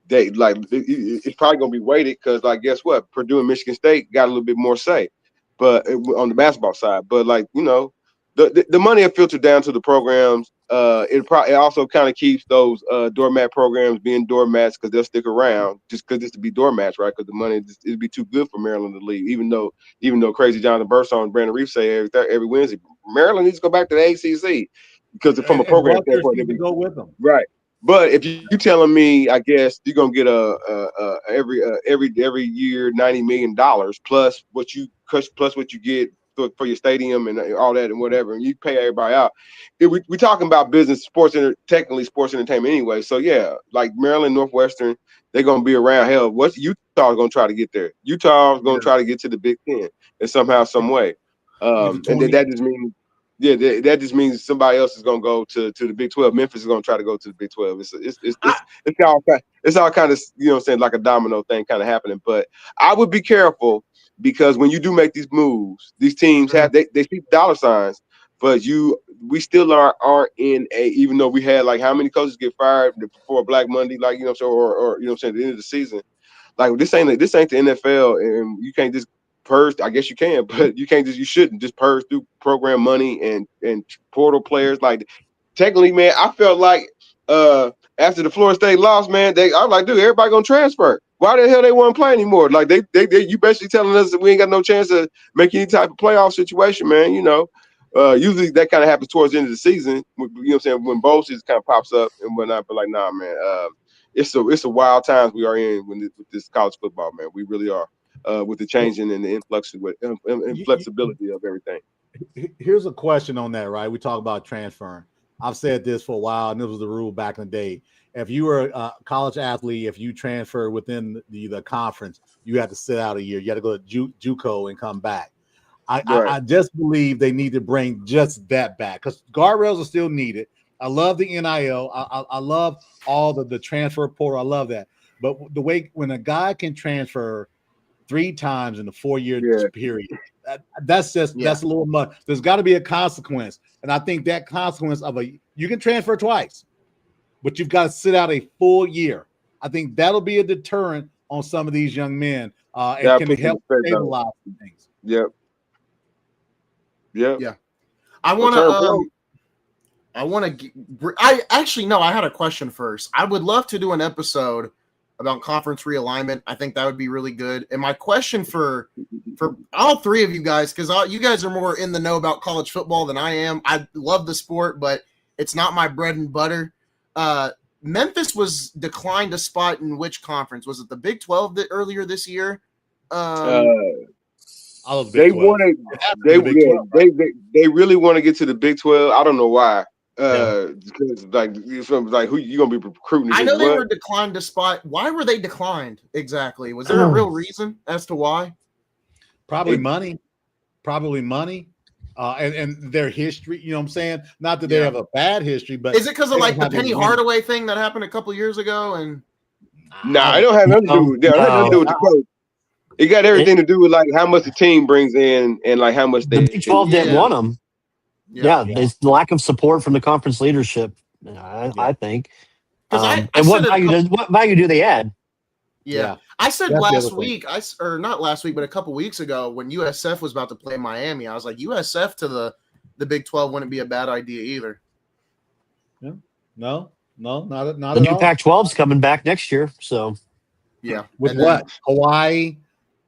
they it's probably going to be weighted because, guess what? Purdue and Michigan State got a little bit more say, but on the basketball side. But the money will filter down to the programs. It also kind of keeps those doormat programs being doormats because they'll stick around just because this to be doormats, right? Because the money it'd be too good for Maryland to leave. Even though crazy Jonathan Burson and Brandon Reeves say every Wednesday, Maryland needs to go back to the ACC because from a program standpoint, they go with them, right? But if you telling me, I guess you're gonna get every year $90 million plus what you get for your stadium and all that and whatever, and you pay everybody out. We're talking about business, technically sports entertainment anyway. So yeah, like Maryland, Northwestern, they're gonna be around. Hell, what's Utah gonna try to get there? Utah's gonna try to get to the Big Ten in somehow, some way. And then that just means Yeah, that just means somebody else is gonna go to the Big 12. Memphis is gonna try to go to the Big 12. It's all kind of, you know what I'm saying, like a domino thing kind of happening. But I would be careful, because when you do make these moves, these teams have they see dollar signs, but we still aren't in a, even though we had like how many coaches get fired before Black Monday, like, you know, so or you know what I'm saying, at the end of the season. Like this ain't the NFL, and you can't just purge. I guess you can, but you shouldn't just purge through program money and portal players. Like technically, man, I felt like after the Florida State loss, man, I was like, dude, everybody gonna transfer. Why the hell they won't play anymore? Like they you basically telling us that we ain't got no chance to make any type of playoff situation, man. You know, usually that kind of happens towards the end of the season. You know what I'm saying, when bowl season kind of pops up and whatnot. But like, nah, man. It's a wild times we are in with this college football, man. We really are, with the changing and the inflexibility of everything. Here's a question on that, right? We talk about transferring. I've said this for a while, and this was the rule back in the day. If you were a college athlete, if you transfer within the conference, you had to sit out a year. You had to go to JUCO and come back. I just believe they need to bring just that back, because guardrails are still needed. I love the NIL. I love all the transfer portal. I love that. But the way when a guy can transfer 3 times in a 4-year period, that's a little much. There's got to be a consequence. And I think that consequence of you can transfer twice, but you've got to sit out a full year. I think that'll be a deterrent on some of these young men, and can help stabilize things. Yep. Yeah. I had a question first. I would love to do an episode about conference realignment. I think that would be really good. And my question for all three of you guys, because you guys are more in the know about college football than I am. I love the sport, but it's not my bread and butter. Memphis was declined a spot in which conference? Was it the Big 12 earlier this year? They wanted. They really want to get to the Big 12. I don't know why. Because like who you gonna be recruiting? I know they were declined a spot. Why were they declined exactly? Was there a real reason as to why? Probably money. And their history. You know what I'm saying? Not that they have a bad history, but is it because of like the Penny Hardaway thing that happened a couple years ago? And it don't have nothing to do with that. It has nothing to do with the coach. It got everything to do with like how much the team brings in and like how much the Big 12 didn't want them. There's lack of support from the conference leadership, I think. And what value do they add? Yeah. I said last week, not last week, but a couple weeks ago when USF was about to play Miami, I was like, USF to the Big 12 wouldn't be a bad idea either. Yeah. No, not the at new all. Pac-12's coming back next year, so with what? Hawaii,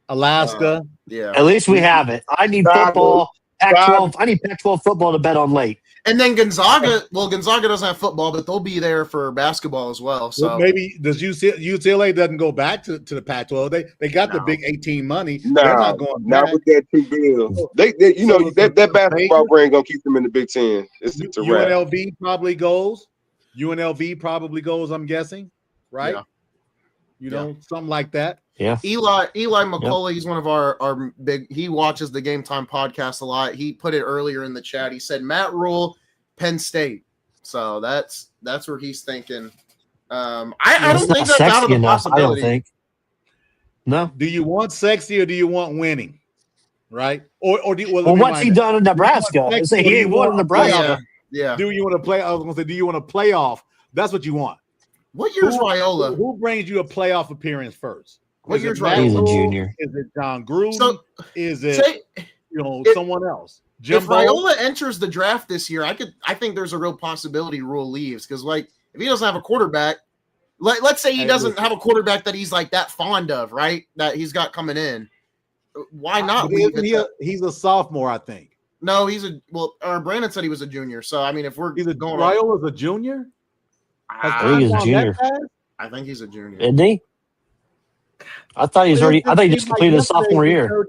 Alaska. At least we have it. I need football. Pac-12. I need Pac-12 football to bet on late. And then Gonzaga. Well, Gonzaga doesn't have football, but they'll be there for basketball as well. So maybe does UCLA doesn't go back to the Pac-12? They got the Big 18 money. No, they're not going back. Not with that $2 billion. They that basketball brand gonna keep them in the Big 10. It's a wrap. UNLV probably goes. I'm guessing, right? Yeah. Something like that. Yeah. Eli McCullough, he's one of our big. He watches the GameTime podcast a lot. He put it earlier in the chat. He said Matt Rule, Penn State. So that's where he's thinking. I don't think that's out of the possibility. I don't think. No. Do you want sexy or do you want winning? Right? Or do you, what's he done in Nebraska? I say he ain't won in Nebraska. Yeah. Do you want to play? I was going to say, do you want to play off? That's what you want. What year's Raiola? Who brings you a playoff appearance first? What year's Raiola? He's a junior. Is it John Gruden? Is it someone else? If Raiola enters the draft this year, I think there's a real possibility Rule leaves because like if he doesn't have a quarterback, let's say he doesn't have a quarterback that he's like that fond of, right? That he's got coming in. Why not leave it? He's a sophomore, I think. No, Brandon said he was a junior. So I mean, if we're Raiola's a junior. I think he's a junior. I think he's a junior. Isn't he? I thought he's already. I think he just completed his sophomore year.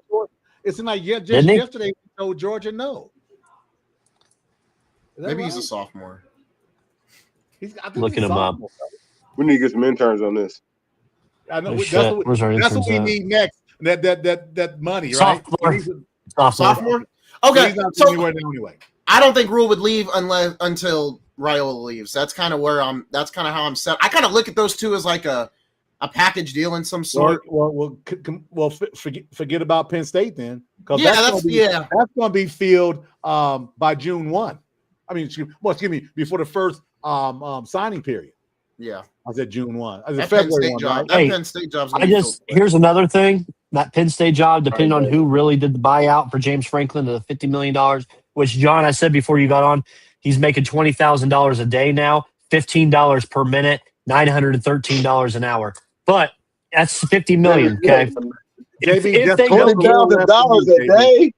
It's like yesterday we told Georgia no. Maybe he's a sophomore. Looking him up. We need to get some interns on this. I know that's what we need next. That money, right? Sophomore. Okay, he's not anywhere anyway. I don't think Rule would leave until Raiola leaves. That's kind of how I'm set. I kind of look at those two as like a package deal in some sort. Forget about Penn State then, because that's going to be filled by June 1. I mean, excuse me, before the first signing period. Yeah, I said June 1. I said that February 1. Right? That Penn State job's here's another thing. That Penn State job, depending on who really did the buyout for James Franklin, the $50 million, which, John, I said before you got on, he's making $20,000 a day now, $15 per minute, $913 an hour. But that's $50 million, okay? JB, that's $20,000 a day.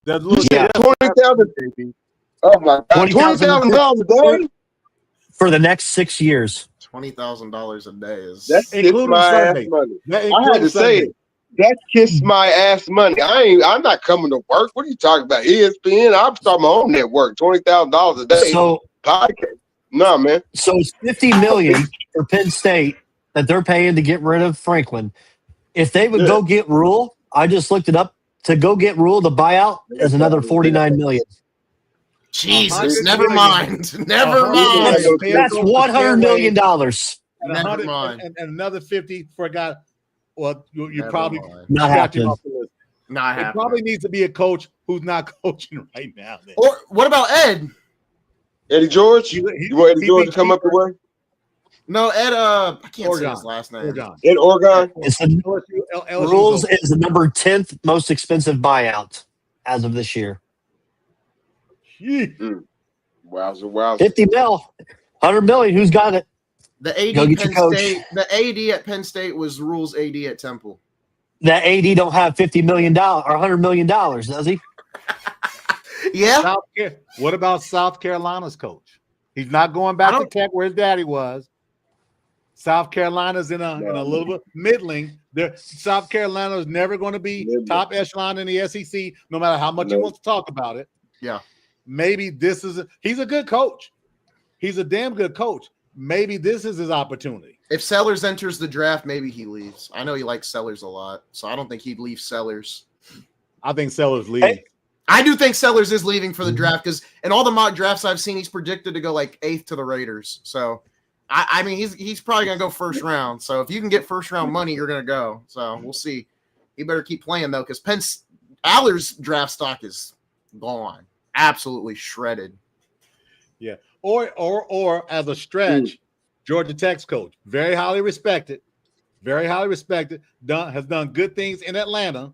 That's $20,000. Oh my God, $20,000 a day for the next 6 years. $20,000 a day is that's including my ass money. I had to say it. That's kiss my ass money. I'm not coming to work. What are you talking about? ESPN? I'm starting my own network. $20,000 a day. So podcast. No, man. So it's $50 million for Penn State that they're paying to get rid of Franklin. If they would go get Rule, I just looked it up. To go get Rule, the buyout is another $49 million. Jesus, never mind. Never mind. That's $100 million. Never mind. And another 50 for a guy. Well, you probably not happening. Not happening. It probably needs to be a coach who's not coaching right now. Then. Or what about Ed? Eddie George? You want Eddie George to come up the way? No, Ed. I can't say his last name. Ed Oregon. Rules is the number 10th most expensive buyout as of this year. Wowza. 50 mil, 100 million. Who's got it? The AD at Penn State was Rule's AD at Temple. That AD don't have $50 million or $100 million, does he? Yeah. What about South Carolina's coach? He's not going back to Tech where his daddy was. South Carolina's in a little bit middling. South Carolina is never going to be top echelon in the SEC, no matter how much he wants to talk about it. Yeah. Maybe he's a good coach. He's a damn good coach. Maybe this is his opportunity. If Sellers enters the draft, maybe he leaves. I know he likes Sellers a lot, so I don't think he'd leave Sellers. I think Sellers leaves. Hey, I do think Sellers is leaving for the draft because in all the mock drafts I've seen, he's predicted to go like 8th to the Raiders. So, I mean, he's probably going to go first round. So, if you can get first round money, you're going to go. So, we'll see. He better keep playing, though, because Aller's draft stock is gone. Absolutely shredded. Yeah. Or as a stretch, Georgia Tech's coach, very highly respected, has done good things in Atlanta.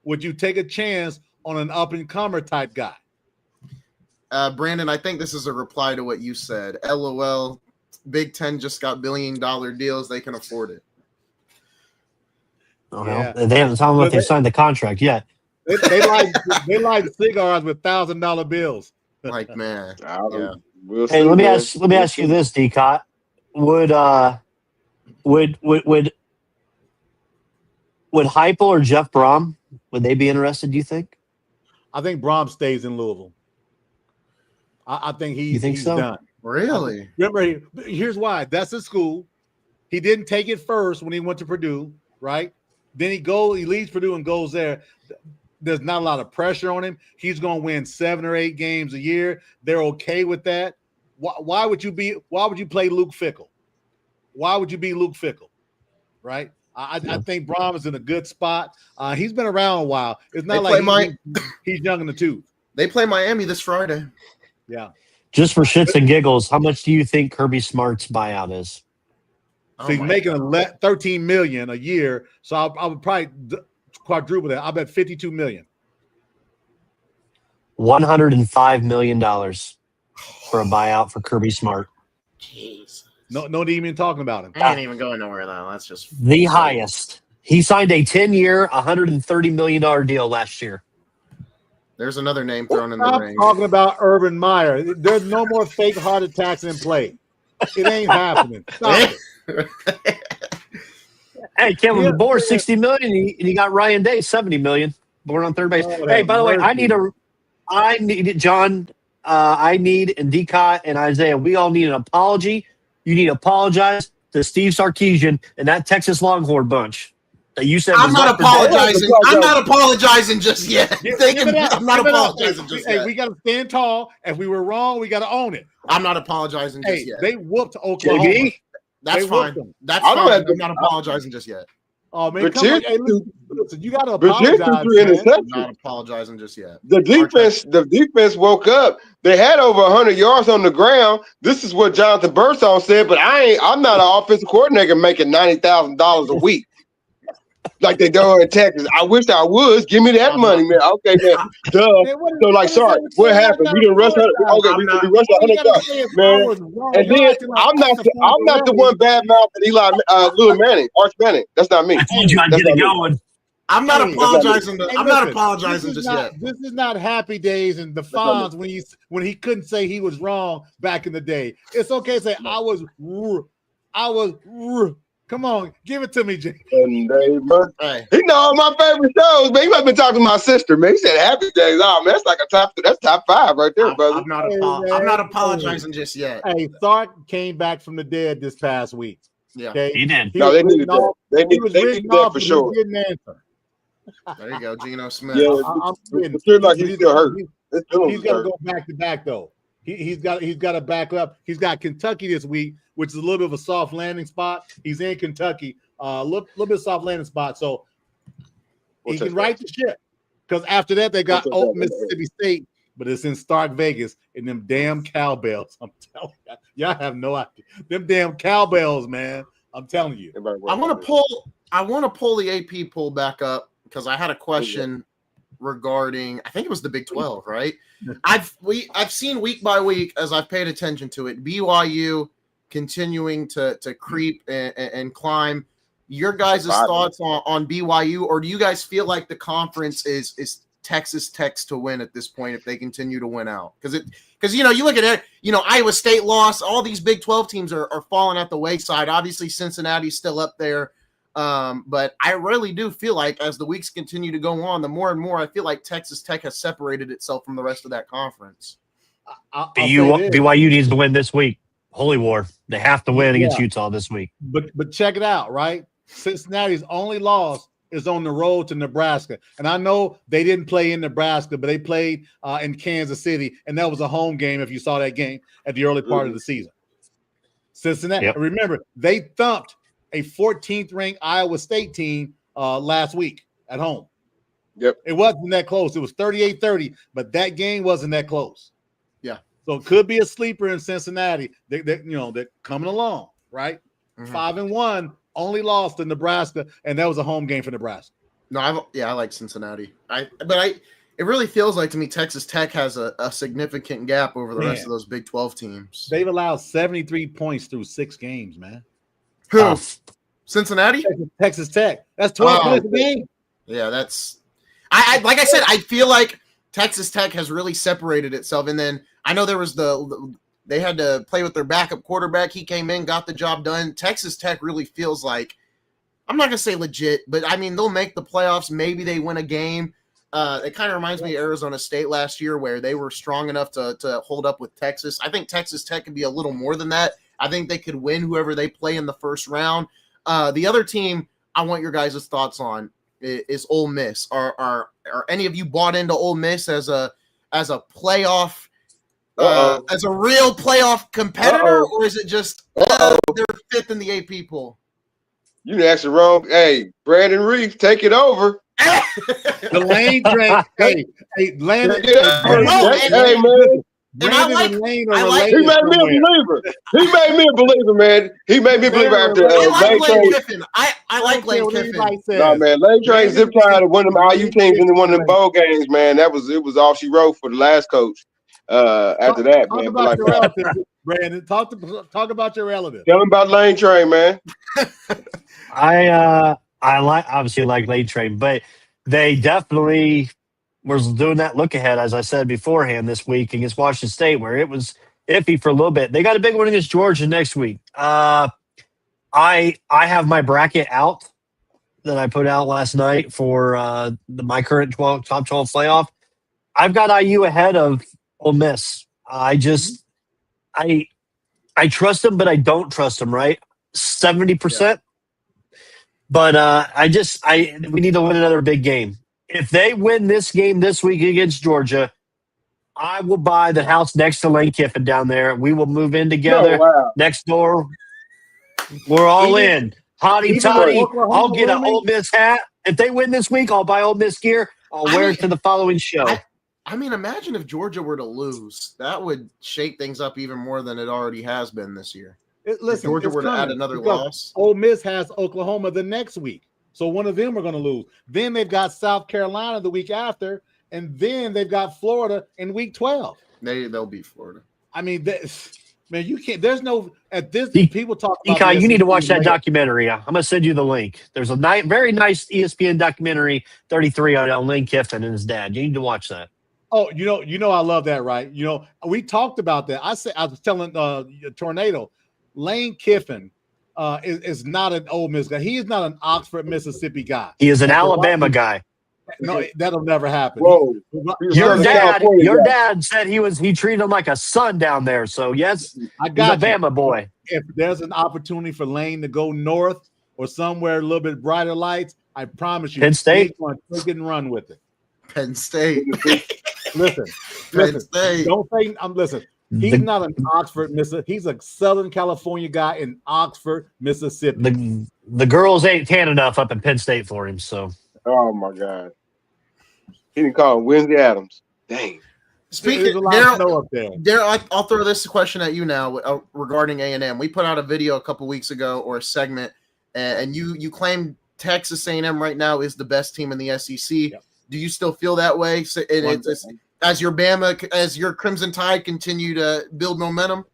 Would you take a chance on an up-and-comer type guy? Brandon, I think this is a reply to what you said. LOL, Big Ten just got billion-dollar deals. They can afford it. Oh, yeah. They haven't told them if they signed the contract yet. They like cigars with $1,000 bills. Like, man. Yeah. Hey, let me ask you this, D-Cot. Would Heupel or Jeff Brom, would they be interested, do you think? I think Brom stays in Louisville. I think he's so? Done. Really? Remember, here's why. That's his school. He didn't take it first when he went to Purdue, right? Then he leaves Purdue and goes there. There's not a lot of pressure on him. He's going to win 7 or 8 games a year. They're okay with that. Why would you play Luke Fickell? Why would you be Luke Fickell? Right? I think Brom is in a good spot. He's been around a while. It's not like he's young in the tooth. They play Miami this Friday. Yeah. Just for shits and giggles, how much do you think Kirby Smart's buyout is? So he's making $13 million a year. So I would probably quadruple that. I'll bet $52 million. $105 million for a buyout for Kirby Smart. Jeez. No need even talking about him. I ain't even going nowhere though. That's just the highest. He signed a 10-year, $130 million deal last year. There's another name thrown in the ring. Talking about Urban Meyer. There's no more fake heart attacks in play. It ain't happening. Stop it. Hey, Kevin DeBoer, $60 million, and you got Ryan Day, $70 million, born on third base. Hey, by the way, I need John, and D-Cot and Isaiah, we all need an apology. You need to apologize to Steve Sarkisian and that Texas Longhorn bunch. that you said I'm was not apologizing. I'm not apologizing just yet. I'm not apologizing just yet. Hey, we got to stand tall. If we were wrong, we got to own it. I'm not apologizing just yet. They whooped Oklahoma. JB? That's fine. That's I don't fine. have to- I'm not apologizing just yet. Oh man, But come on. here's- Hey, listen, you got to But here's apologize. the three Man. I'm interceptions. not apologizing just yet. The defense woke up. They had over 100 yards on the ground. This is what Jonathan Birdsong said, but I'm not an offensive coordinator making $90,000 a week. Like they do in Texas. I wish I was. Give me that money, man. Okay, man. Duh. So, like, sorry, what happened? We didn't rush 100. Okay, we rushed 100 yards, man. And then I'm not the one bad mouthing Eli, Lil Manning, Arch Manning. That's not me. I told you I'd get it going. I'm not apologizing. I'm not listen, apologizing just yet. This is not Happy Days and the Fonz when he couldn't say he was wrong back in the day. It's okay to say I was. Come on, give it to me, Jay. Hey. He know all my favorite shows, man. He might have been talking to my sister, man. He said Happy Days. Oh, man, that's like top 5 right there, brother. I'm not apologizing just yet. Hey, Sark came back from the dead this past week. Yeah, okay? He did. No, they needed that. They He was needed written that off, for but sure. he didn't answer. there you go, Geno Smith. Yeah, I'm kidding. it feels like he's still hurt. He's got to go back to back though. He's got to back up. He's got Kentucky this week, which is a little bit of a soft landing spot. He's in Kentucky, a little bit of soft landing spot, so he can right the ship. Because after that, they got Mississippi State, but it's in Stark Vegas, and them damn cowbells. I'm telling you, y'all have no idea. Them damn cowbells, man. I'm telling you. I want to pull the AP poll back up because I had a question regarding, I think it was the Big 12, right? I've seen week by week as I've paid attention to it, BYU continuing to creep and climb. Your guys' thoughts on BYU, or do you guys feel like the conference is Texas Tech's to win at this point if they continue to win out? Because you look at it, Iowa State lost, all these Big 12 teams are falling at the wayside. Obviously, Cincinnati's still up there. But I really do feel like as the weeks continue to go on, the more and more I feel like Texas Tech has separated itself from the rest of that conference. BYU needs to win this week. Holy War. They have to win against Utah this week. But check it out, right? Cincinnati's only loss is on the road to Nebraska. And I know they didn't play in Nebraska, but they played in Kansas City, and that was a home game if you saw that game at the early part of the season. Cincinnati. Yep. Remember, they thumped a 14th ranked Iowa State team last week at home. Yep. It wasn't that close. It was 38-30, but that game wasn't that close. Yeah. So it could be a sleeper in Cincinnati. They're coming along, right? Mm-hmm. 5-1, only lost to Nebraska, and that was a home game for Nebraska. No, I like Cincinnati. It really feels like to me Texas Tech has a significant gap over the rest of those Big 12 teams. They've allowed 73 points through 6 games, man. Who? Cincinnati? Texas Tech. That's 12 points a game. Yeah, that's like I said, I feel like Texas Tech has really separated itself. And then I know there was they had to play with their backup quarterback. He came in, got the job done. Texas Tech really feels like, I'm not going to say legit, but I mean, they'll make the playoffs. Maybe they win a game. It kind of reminds me of Arizona State last year where they were strong enough to hold up with Texas. I think Texas Tech could be a little more than that. I think they could win whoever they play in the first round. The other team I want your guys' thoughts on is Ole Miss. Are any of you bought into Ole Miss as a playoff, as a real playoff competitor, or is it just they're fifth in the AP poll? You asked the wrong. Hey, Brandon Reef, take it over. The lane train. Hey, Landon. Hey, man. Brandon and Lane are he made me a believer. He made me a believer, man. He made me a believer after I like Lane Kiffin. I like Lane Kiffin. No, man. Lane Train zip tied one of them IU teams into one of them bowl games, man. It was all she wrote for the last coach. After that, talk man. About your relatives, Brandon. Talk about your relatives. Tell him about Lane Train, man. I obviously like Lane Train, but they definitely was doing that look ahead, as I said beforehand, this week against Washington State, where it was iffy for a little bit. They got a big one against Georgia next week. I have my bracket out that I put out last night for my current top 12 playoff. I've got IU ahead of Ole Miss. I trust them, but I don't trust them, right? 70%. But we need to win another big game. If they win this game this week against Georgia, I will buy the house next to Lane Kiffin down there. We will move in together next door. We're all in. Hotty toddy. I'll get an Ole Miss hat. If they win this week, I'll buy Ole Miss gear. I'll wear it to the following show. I mean, imagine if Georgia were to lose. That would shake things up even more than it already has been this year. Listen, if Georgia were to add another loss. Ole Miss has Oklahoma the next week. So one of them are going to lose. Then they've got South Carolina the week after, and then they've got Florida in week 12. They'll beat Florida. I mean, man, you can't. There's no at this. People talk about. Ekai, you need to watch that documentary. I'm going to send you the link. There's a very nice ESPN documentary, 33 on Lane Kiffin and his dad. You need to watch that. Oh, you know, I love that, right? You know, we talked about that. I was telling Tornado, Lane Kiffin is not an Ole Miss guy. He is not an Oxford, Mississippi guy. He is an Alabama guy. No, that'll never happen. Whoa. Your dad said he treated him like a son down there. So yes, I got he's a Bama boy. If there's an opportunity for Lane to go north or somewhere a little bit brighter lights, I promise you, Penn State, he's going to take it and run with it. Penn State. Listen. State. Don't say listen. He's not an Oxford, Mississippi. He's a Southern California guy in Oxford, Mississippi. The girls ain't tan enough up in Penn State for him. So. Oh my God. He didn't call him Wednesday Adams. Dang. Speaking of Darrell, I'll throw this question at you now regarding A&M. We put out a video a couple weeks ago or a segment, and you claim Texas A&M right now is the best team in the SEC. Yep. Do you still feel that way? As your Crimson Tide continue to build momentum?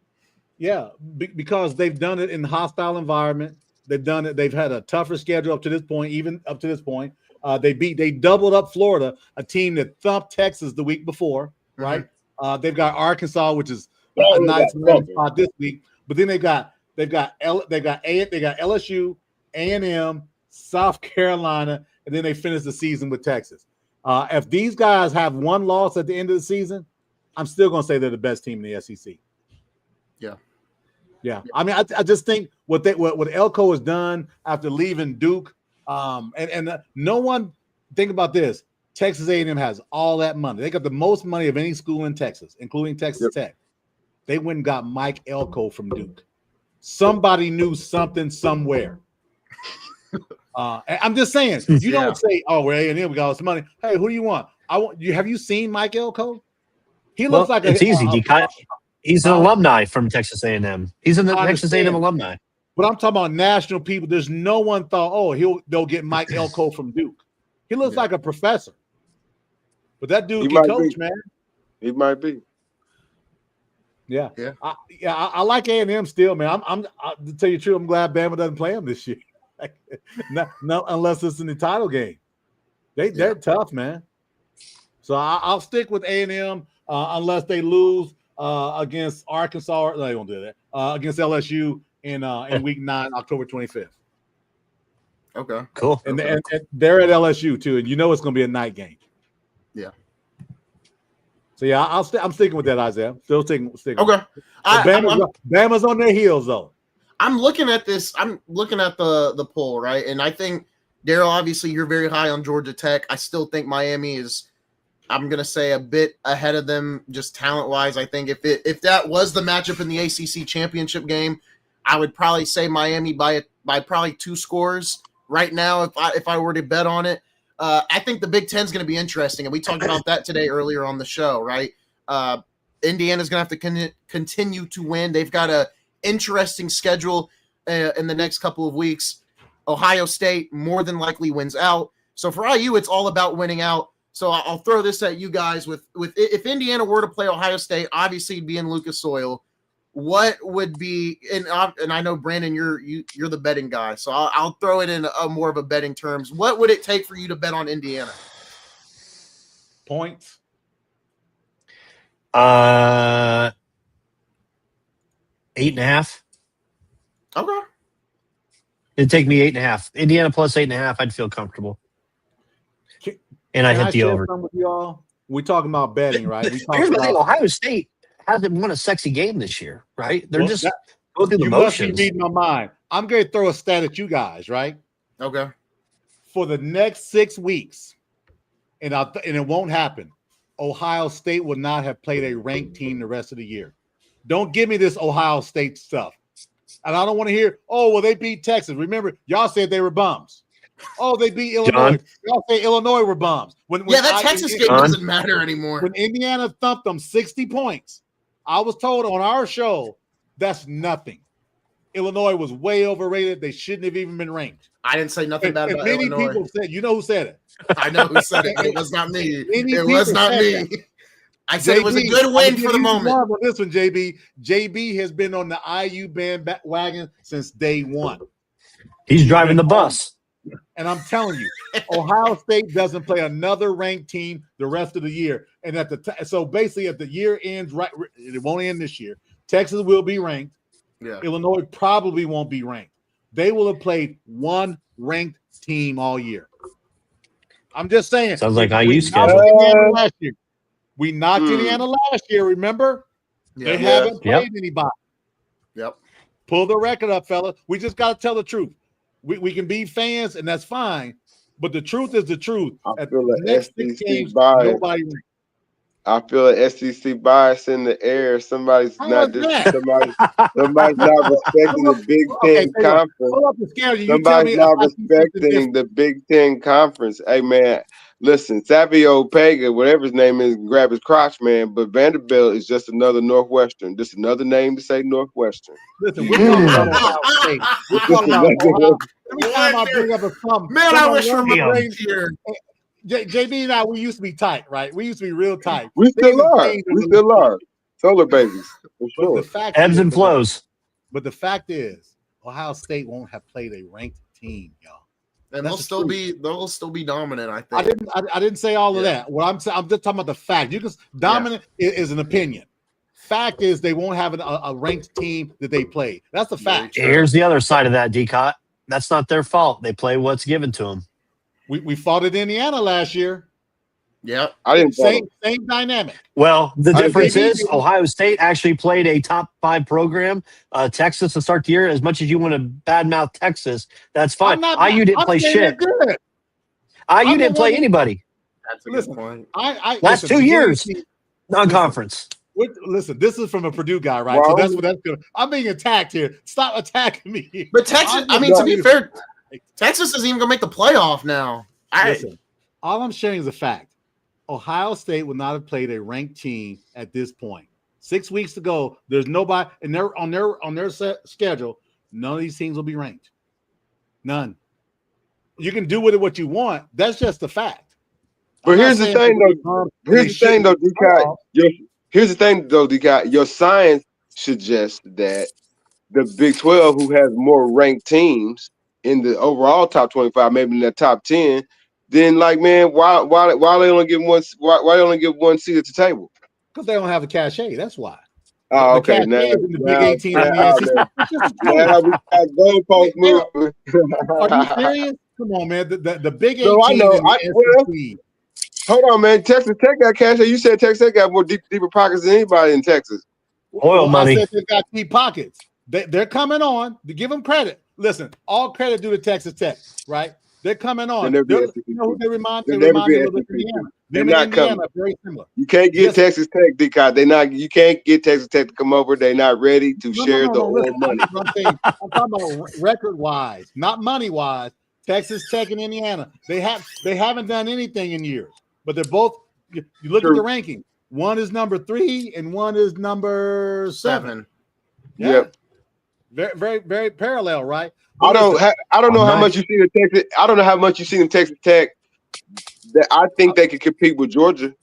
Yeah, because they've done it in a hostile environment. They've done it. They've had a tougher schedule up to this point. They doubled up Florida, a team that thumped Texas the week before, right? They've got Arkansas, which is a nice spot this week. But then they got LSU, A&M, South Carolina, and then they finish the season with Texas. If these guys have one loss at the end of the season, I'm still going to say they're the best team in the SEC. Yeah. I mean, I just think what Elko has done after leaving Duke, and no one think about this. Texas A&M has all that money. They got the most money of any school in Texas, including Texas Tech. They went and got Mike Elko from Duke. Somebody knew something somewhere. I'm just saying, you don't say, "Oh, well, A&M, we got all this money." Hey, who do you want? Have you seen Mike Elko? He looks like it's easy. He's an alumni from Texas A&M. He's in the Texas A&M alumni. But I'm talking about national people. There's no one thought, "Oh, they'll get Mike Elko from Duke." He looks like a professor. But that dude can coach, man. He might be. Yeah. I like A&M still, man. I'm to tell you the truth, I'm glad Bama doesn't play him this year. No, unless it's in the title game. They're tough, man. So I'll stick with A&M unless they lose against Arkansas. No, they won't do that. Against LSU in week 9, October 25th. Okay, cool. And they're at LSU too, and you know it's going to be a night game. Yeah. So yeah, I'm sticking with that, Isaiah. Still sticking. Okay. Bama's on their heels though. I'm looking at this. I'm looking at the poll, right? And I think, Darrell, obviously you're very high on Georgia Tech. I still think Miami is, I'm going to say, a bit ahead of them just talent-wise. I think if that was the matchup in the ACC championship game, I would probably say Miami by probably 2 scores right now if I were to bet on it. I think the Big Ten is going to be interesting, and we talked about that today earlier on the show, right? Indiana's going to have to continue to win. They've got a interesting schedule in the next couple of weeks. Ohio State more than likely wins out. So for IU, it's all about winning out. So I'll throw this at you guys with if Indiana were to play Ohio State, obviously it'd be in Lucas Oil. What would be and I know Brandon, you're the betting guy, so I'll throw it in a more of a betting terms. What would it take for you to bet on Indiana? Points. 8.5. Okay. It'd take me 8.5. Indiana plus 8.5. I'd feel comfortable. And I hit the over. With y'all? We're talking about betting, right? Here's the thing: Ohio State hasn't won a sexy game this year, right? They're just going through the motions. You must be reading my mind. I'm going to throw a stat at you guys, right? Okay. For the next 6 weeks, and it won't happen, Ohio State will not have played a ranked team the rest of the year. Don't give me this Ohio State stuff. And I don't want to hear, oh, well, they beat Texas. Remember, y'all said they were bums. Oh, they beat Illinois. John? Y'all say Illinois were bums. That Texas game doesn't matter anymore. When Indiana thumped them 60 points, I was told on our show, that's nothing. Illinois was way overrated. They shouldn't have even been ranked. I didn't say nothing bad about many Illinois. people said, you know who said it? I know who said it. It was not me. It was not me. I said JB, it was a good win for the moment. On this one, JB. JB has been on the IU bandwagon since day one. He's driving the bus. And I'm telling you, Ohio State doesn't play another ranked team the rest of the year. And so basically, if the year ends right, it won't end this year. Texas will be ranked. Yeah. Illinois probably won't be ranked. They will have played one ranked team all year. I'm just saying. Sounds like IU schedule. Last year. We knocked Indiana last year, remember? Yeah. They haven't played anybody. Yep. Pull the record up, fella. We just got to tell the truth. We can be fans, and that's fine. But the truth is the truth. I At feel the like next 6 games, nobody wins. I feel an SEC bias in the air. Somebody's not respecting the Big Ten Conference. Somebody's not respecting the Big Ten Conference. Hey, man, listen, Savio Pega, whatever his name is, grab his crotch, man. But Vanderbilt is just another Northwestern. Just another name to say Northwestern. Listen, we're talking about Ohio State. We're talking about Ohio. Every time I bring up a thumb, man, I wish from my brain here. JB and I, we used to be tight, right? We used to be real tight. We still are. Solar babies, for sure. Ebbs and flows. But the fact is, Ohio State won't have played a ranked team, y'all. And they'll still be dominant, I think. I didn't say all of that. What I'm saying, I'm just talking about the fact. Dominant is an opinion. Fact is, they won't have a ranked team that they play. That's the fact. Here's the other side of that, Decott. That's not their fault. They play what's given to them. We fought at Indiana last year. Yep. I didn't same dynamic. Well, the difference is Ohio State actually played a top 5 program. Texas to start the year. As much as you want to badmouth Texas, that's fine. IU didn't play shit. IU didn't play anybody. That's a good point. Last 2 years, non-conference. Listen, this is from a Purdue guy, right? Well, so that's what that's good. I'm being attacked here. Stop attacking me. But Texas, to be fair, Texas isn't even gonna make the playoff now. Listen, all I'm sharing is a fact. Ohio State would not have played a ranked team at this point. 6 weeks to go. There's nobody, and they're on their schedule. None of these teams will be ranked. None. You can do with it what you want. That's just the fact. But here's the thing, though. Here's the thing, though, Decott. Your science suggests that the Big 12, who has more ranked teams in the overall top 25, maybe in the top 10, then man, why they only give one? Why they only give one seat at the table? Because they don't have the cachet. That's why. Oh, okay. Now the Big 18 we got goalpost moving. Are you serious? Come on, man. The Big 18. So I know. Hold on, man. Texas Tech got cachet. You said Texas Tech got more deeper pockets than anybody in Texas. Oil money. I said they've got deep pockets. They're coming on. To give them credit. Listen, all credit due to Texas Tech, right? They're coming on. You know who they remind me of Indiana. They're not Indiana, coming. very similar. You can't get Texas Tech, Decott. You can't get Texas Tech to come over. They're not ready to share the oil money. I'm talking about record-wise, not money-wise. Texas Tech and Indiana. They haven't done anything in years, but they're both. You look at the ranking. One is number 3 and one is number 7. Yeah. Yep. Very, very, very parallel, right? I don't know how much you see in Texas. I don't know how much you see in Texas Tech. That I think they could compete with Georgia.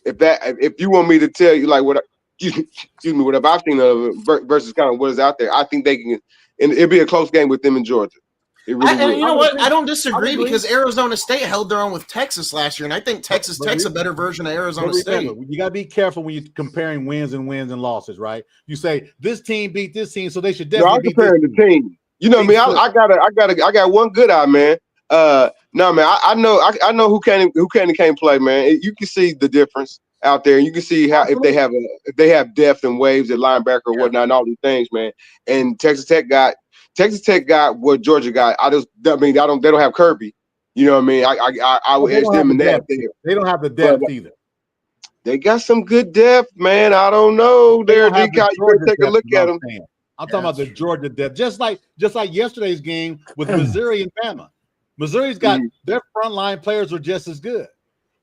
If you want me to tell you what I've seen of it versus kind of what is out there, I think they can. And it'd be a close game with them in Georgia. You know what? I don't disagree because Arizona State held their own with Texas last year, and I think Texas Tech's a better version of Arizona State. You got to be careful when you're comparing wins and losses, right? You say this team beat this team, so they should definitely beat comparing the team. You know me, I got one good eye, man. No, man, I know who can and can't play, man. You can see the difference out there, and you can see how if they have depth and waves at linebacker or whatnot, and all these things, man. And Texas Tech Texas Tech got what Georgia got. I mean, they don't have Kirby. You know what I mean? I would edge them in that. They don't have the depth either. They got some good depth, man. I don't know. There, you better take a look at them. I'm talking about the Georgia depth, just like yesterday's game with Missouri and Bama. Missouri's got their frontline players are just as good,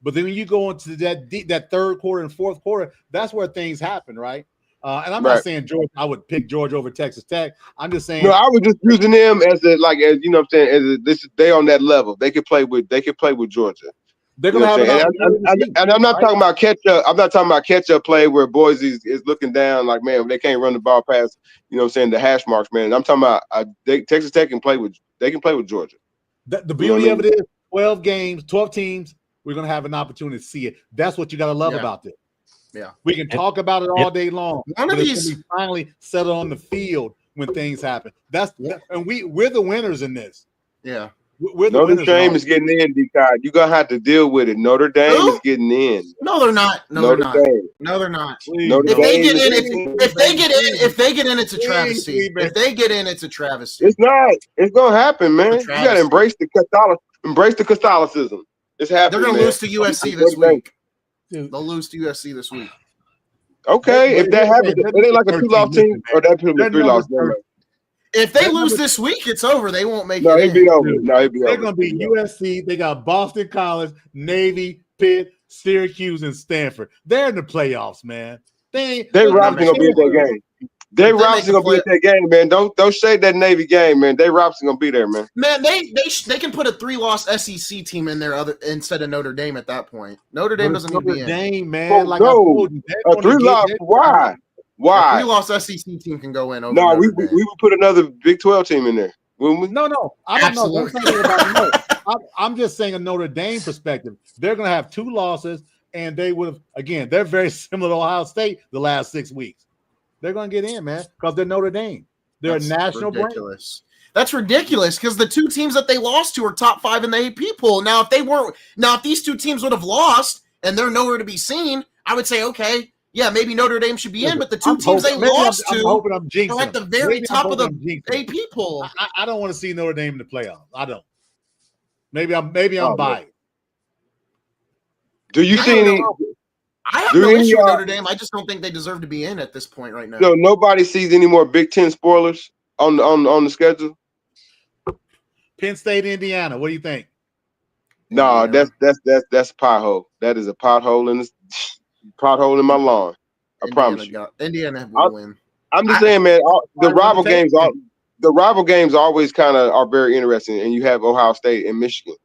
but then when you go into that third quarter and fourth quarter, that's where things happen, right? And I'm not saying Georgia. I would pick Georgia over Texas Tech. I'm just saying. No, I was just using them as you know what I'm saying. They on that level. They could play with Georgia. They're gonna have and I'm not talking about catch up. I'm not talking about catch up play where Boise is looking down like, man, they can't run the ball past, you know what I'm saying, the hash marks, man. I'm talking about Texas Tech can play with Georgia. The beauty of it is 12 games, 12 teams. We're gonna have an opportunity to see it. That's what you got to love about this. Yeah, we can talk about it all day long. One of these finally settle on the field when things happen. And we're the winners in this. Yeah. Notre Dame is getting in, D-Cod. You're going to have to deal with it. Notre Dame is getting in. No, they're not. No, they're not. No, they're not. If they get in, it's a travesty. If they get in, it's a travesty. It's not. It's going to happen, man. You got to embrace the Catholicism. It's happening. They're going to lose to USC this week. They'll lose to USC this week. Okay, if that happens, it ain't like a 2-loss team, or that could be a 3-loss team. If they lose this week, it's over. They won't make it. It'd be over. They're going to be USC. They got Boston College, Navy, Pitt, Syracuse, and Stanford. They're in the playoffs, man. They Robinson gonna be at that game. They Robinson gonna be at that game, man. Don't shade that Navy game, man. They Robinson gonna be there, man. Man, they can put a 3-loss SEC team in there instead of Notre Dame at that point. Notre Dame doesn't need to be in. Notre Dame, man. Like no, a 3-loss. Why? A 3-loss SEC team can go in. No, we would put another Big 12 team in there, wouldn't we? No. I don't know. I'm just saying a Notre Dame perspective. They're going to have 2 losses, and they would have, again, they're very similar to Ohio State the last 6 weeks. They're going to get in, man, because they're Notre Dame. They're a national brand. That's ridiculous because the 2 teams that they lost to are top 5 in the AP poll. Now, if these 2 teams would have lost and they're nowhere to be seen, I would say, okay, yeah, maybe Notre Dame should be in, but the 2 teams they lost to are at the very top of the AP poll. I don't want to see Notre Dame in the playoffs. I don't. Maybe I'm biased. Do you see any? I have no issue with Notre Dame. I just don't think they deserve to be in at this point right now. No, nobody sees any more Big Ten spoilers on the schedule. Penn State, Indiana. What do you think? No, that's a pothole. That is a pothole in my lawn. I promise you. Indiana will win. I'm just saying, man. The rival games always kind of are very interesting, and you have Ohio State and Michigan,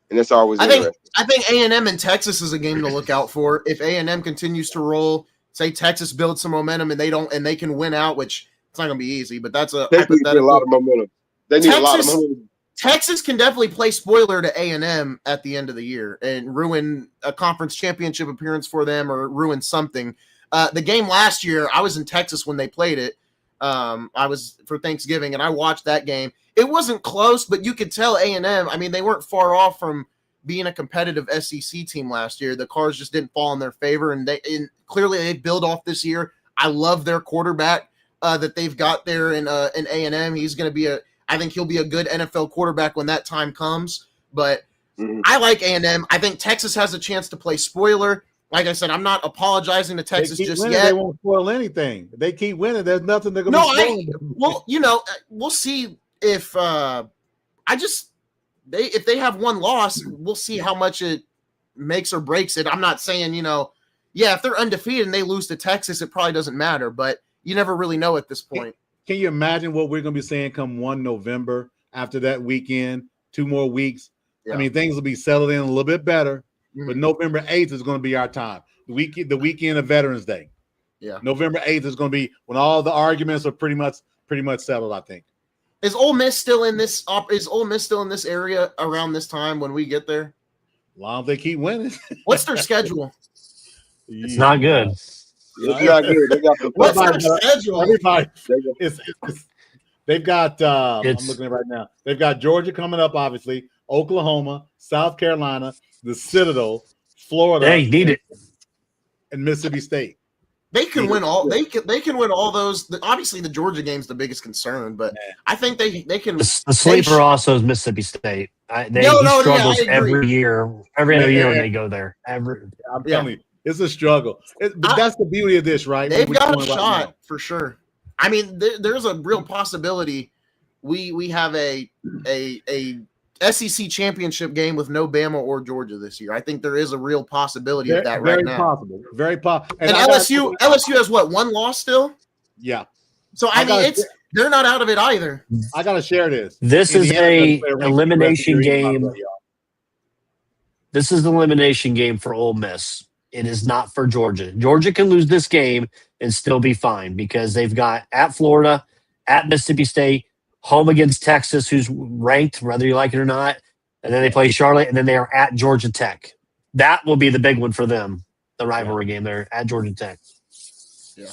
and that's always interesting. I think A&M and Texas is a game to look out for. If A&M continues to roll, say Texas builds some momentum and they can win out, which it's not going to be easy, but that's a hypothetical. A lot of momentum. They need a lot of momentum. Texas can definitely play spoiler to A&M at the end of the year and ruin a conference championship appearance for them or ruin something. The game last year, I was in Texas when they played it. I was for Thanksgiving, and I watched that game. It wasn't close, but you could tell A&M, I mean, they weren't far off from being a competitive SEC team last year. The cards just didn't fall in their favor, and clearly they build off this year. I love their quarterback that they've got there in A&M. He's going to be I think he'll be a good NFL quarterback when that time comes. But I like A&M. I think Texas has a chance to play spoiler. Like I said, I'm not apologizing to Texas just yet. They won't spoil anything. They keep winning. There's nothing they're going to spoil. Well, we'll see if if they have one loss, we'll see how much it makes or breaks it. I'm not saying, if they're undefeated and they lose to Texas, it probably doesn't matter. But you never really know at this point. Can you imagine what we're going to be saying come 1 November after that weekend, 2 more weeks? Yeah. I mean, things will be settled in a little bit better, but November 8th is going to be our time. The weekend of Veterans Day. Yeah. November 8th is going to be when all the arguments are pretty much settled, I think. Is Ole Miss still in this area around this time when we get there? As long as they keep winning. What's their schedule? It's not good. It's not good. They got what's their schedule? They've got I'm looking at it right now. They've got Georgia coming up, obviously, Oklahoma, South Carolina, the Citadel, Florida. Hey, need it. And Mississippi State. They can win all. They can win all those. Obviously, the Georgia game's the biggest concern, but I think they can. The sleeper also is Mississippi State. He struggles every year. Every other year when they go there. I'm telling you, it's a struggle. But that's the beauty of this, right? They've got a shot for sure. I mean, there's a real possibility we have a SEC championship game with no Bama or Georgia this year. I think there is a real possibility of that right now. Very possible. And LSU has what, one loss still? Yeah. So they're not out of it either. I gotta share this. This is a elimination game. This is the elimination game for Ole Miss. It is not for Georgia. Georgia can lose this game and still be fine because they've got at Florida, at Mississippi State, home against Texas, who's ranked, whether you like it or not, and then they play Charlotte, and then they are at Georgia Tech. That will be the big one for them, the rivalry game there at Georgia Tech. Yeah.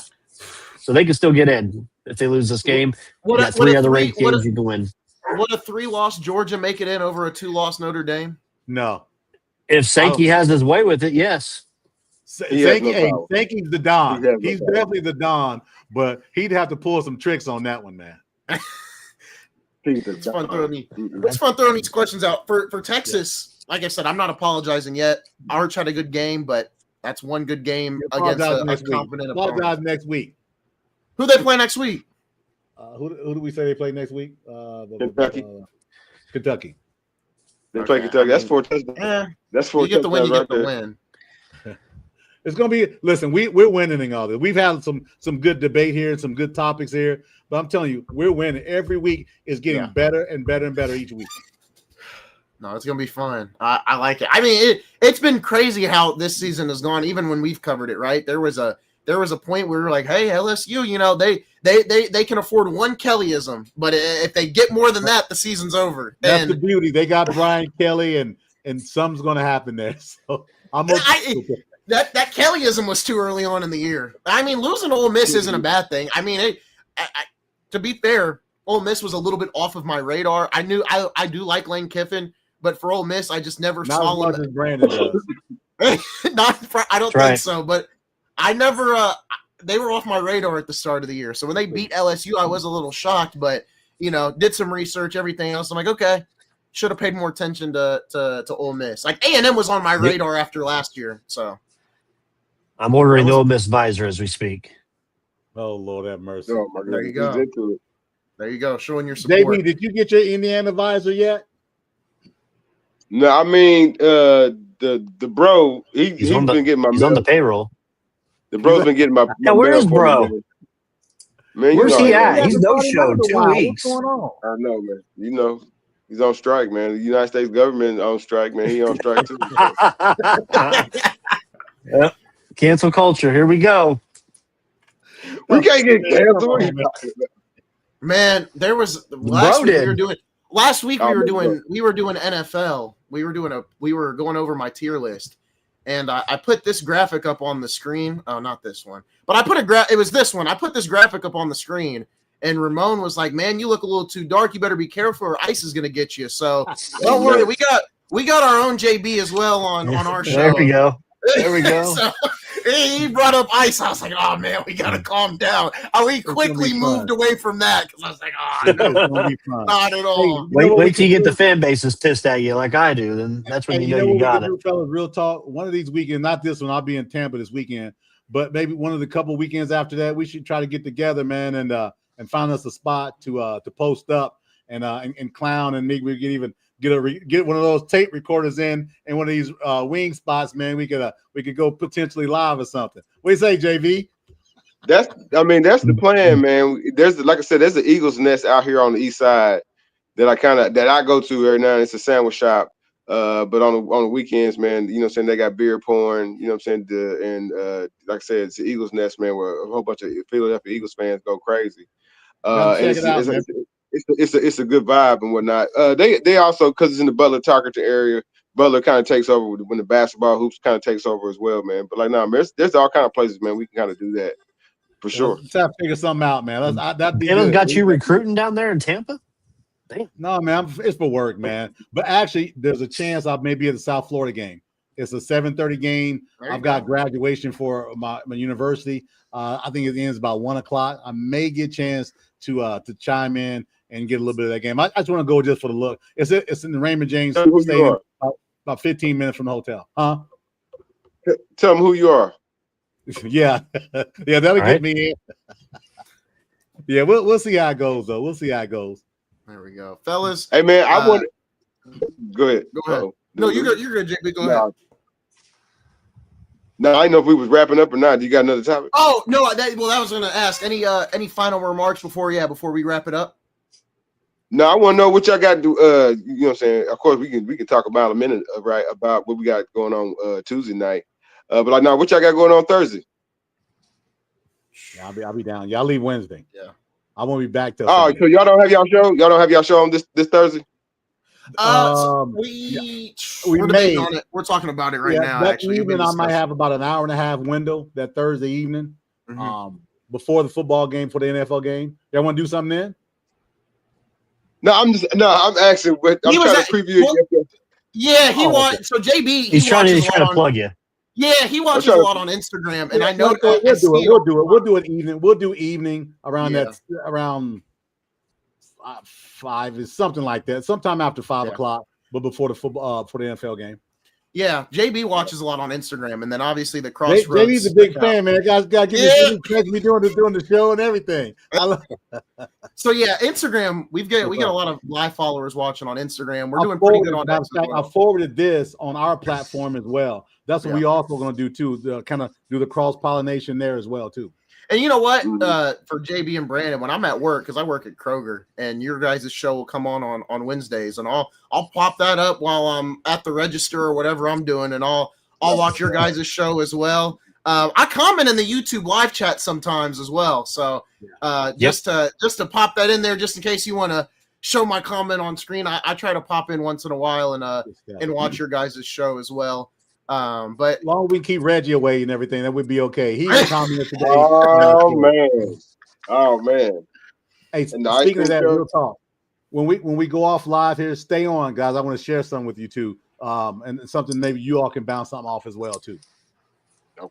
So they can still get in if they lose this game. You got three other ranked games you can win. Would a 3-loss Georgia make it in over a 2-loss Notre Dame? No. If Sankey has his way with it, yes. Sankey's the Don. He's definitely the Don, but he'd have to pull some tricks on that one, man. It's fun throwing these questions out for Texas. Like I said, I'm not apologizing yet. Arch had a good game, but that's one good game against a competent opponent. Apologize next week. Who they play next week? Who do we say they play next week? Kentucky. They play Kentucky. That's 4 touchdowns. That's 4 touchdowns. You get the win. You get the win. It's gonna be. Listen, we're winning in all this. We've had some good debate here and some good topics here. But I'm telling you, we're winning. Every week is getting better and better and better each week. No, it's going to be fun. I like it. I mean, it's been crazy how this season has gone, even when we've covered it, right? There was a point where we were like, hey, LSU, they can afford one Kellyism, but if they get more than that, the season's over. That's the beauty. They got Brian Kelly, and something's going to happen there. So I'm that Kellyism was too early on in the year. I mean, losing Ole Miss isn't a bad thing. I mean, to be fair, Ole Miss was a little bit off of my radar. I knew I do like Lane Kiffin, but for Ole Miss, I just never saw him. Not as much as Brandon does. I don't think so, but I never. They were off my radar at the start of the year. So when they beat LSU, I was a little shocked, but did some research, everything else. I'm like, okay, should have paid more attention to Ole Miss. Like A&M was on my radar after last year, so I'm ordering the Ole Miss visor as we speak. Oh, Lord have mercy. Oh, my God. There you go. There you go. Showing your support. JB, did you get your Indiana visor yet? No, I mean, the bro, he's been getting my. He's on the payroll. The bro's been getting my. Yeah, where is bro? Man, where's he at? He's no-showed 2 weeks. What's going on? I know, man. He's on strike, man. The United States government on strike, man. He on strike too. Yep. Cancel culture. Here we go. We can't get canceled. Man, there was last week we were doing NFL. We were going over my tier list, and I put this graphic up on the screen. Oh, not this one, but it was this one. I put this graphic up on the screen, and Ramon was like, "Man, you look a little too dark. You better be careful, or ice is gonna get you." So don't worry, we got our own JB as well on our show. There we go. There we go. So, he brought up ice. I was like, oh, man, we got to calm down. We quickly moved away from that because I was like, not at all. Wait till you get the fan bases pissed at you like I do. Then that's when you know you got it. Fellas, real talk. One of these weekends, not this one. I'll be in Tampa this weekend, but maybe one of the couple weekends after that, we should try to get together, man, and find us a spot to post up and clown, and maybe we can even get one of those tape recorders in one of these wing spots, man. We could go potentially live or something. What do you say, JV? That's the plan, man. Like I said, there's the Eagles Nest out here on the east side that I go to every now and then. It's a sandwich shop. But on the weekends, man, saying they got beer pouring, saying like I said, it's the Eagles Nest, man, where a whole bunch of Philadelphia Eagles fans go crazy. It's a good vibe and whatnot. They also, because it's in the Butler-Tarkington area, Butler kind of takes over when the basketball hoops kind of takes over as well, man. But man, there's all kind of places, man, we can kind of do that for sure. Let's have to figure something out, man. That'd be good. Got you recruiting down there in Tampa? Damn. No, man, it's for work, man. But actually, there's a chance I may be at the South Florida game. It's a 7:30 game. I've got graduation for my university. I think it ends about 1 o'clock. I may get a chance to chime in and get a little bit of that game. I just want to go just for the look. It's in the Raymond James Stadium, about 15 minutes from the hotel. Huh? Tell them who you are. Yeah, that'll get me in. Yeah, we'll see how it goes though. We'll see how it goes. There we go, fellas. Hey man, I want. Go ahead. Go ahead. No, you're good, JB. Go ahead. No, I didn't know if we was wrapping up or not. You got another topic? Oh no, that was going to ask. Any final remarks before we wrap it up? No, I want to know what y'all got to do. You know what I'm saying? Of course, we can talk about in a minute, right? About what we got going on Tuesday night. But like now, what y'all got going on Thursday? Yeah, I'll be down. Y'all leave Wednesday. Yeah, I won't be back till. Oh, so y'all don't have y'all show? Y'all don't have y'all show on this Thursday? We're debating on it. We're talking about it right now. That actually, evening I might have about an hour and a half window that Thursday evening, before the football game, for the NFL game. Y'all want to do something then? No, I'm asking. I'm trying to preview. Yeah, he wants. So JB, he's trying to plug you. Yeah, he watches a lot on Instagram, and I know we'll do it evening. We'll do evening around around 5 is something like that. Sometime after 5 o'clock, but before the football for the NFL game. Yeah, JB watches a lot on Instagram, and then obviously the Crossroads. JB's a big fan, man. Guys, got to give me doing the show and everything. So yeah, Instagram. We get a lot of live followers watching on Instagram. We're doing pretty good on that. I forwarded this on our platform as well. That's what we also going to do too. Kind of do the cross pollination there as well too. And you know what? For JB and Brandon, when I'm at work, because I work at Kroger, and your guys' show will come on Wednesdays, and I'll pop that up while I'm at the register or whatever I'm doing, and I'll watch your guys' show as well. I comment in the YouTube live chat sometimes as well, so just to pop that in there, just in case you want to show my comment on screen, I try to pop in once in a while and watch your guys' show as well. But as long as we keep Reggie away and everything, that would be okay. He commented today. Oh man. Hey, speaking of that, real talk. When we go off live here, stay on, guys. I want to share something with you too. And something maybe you all can bounce something off as well too.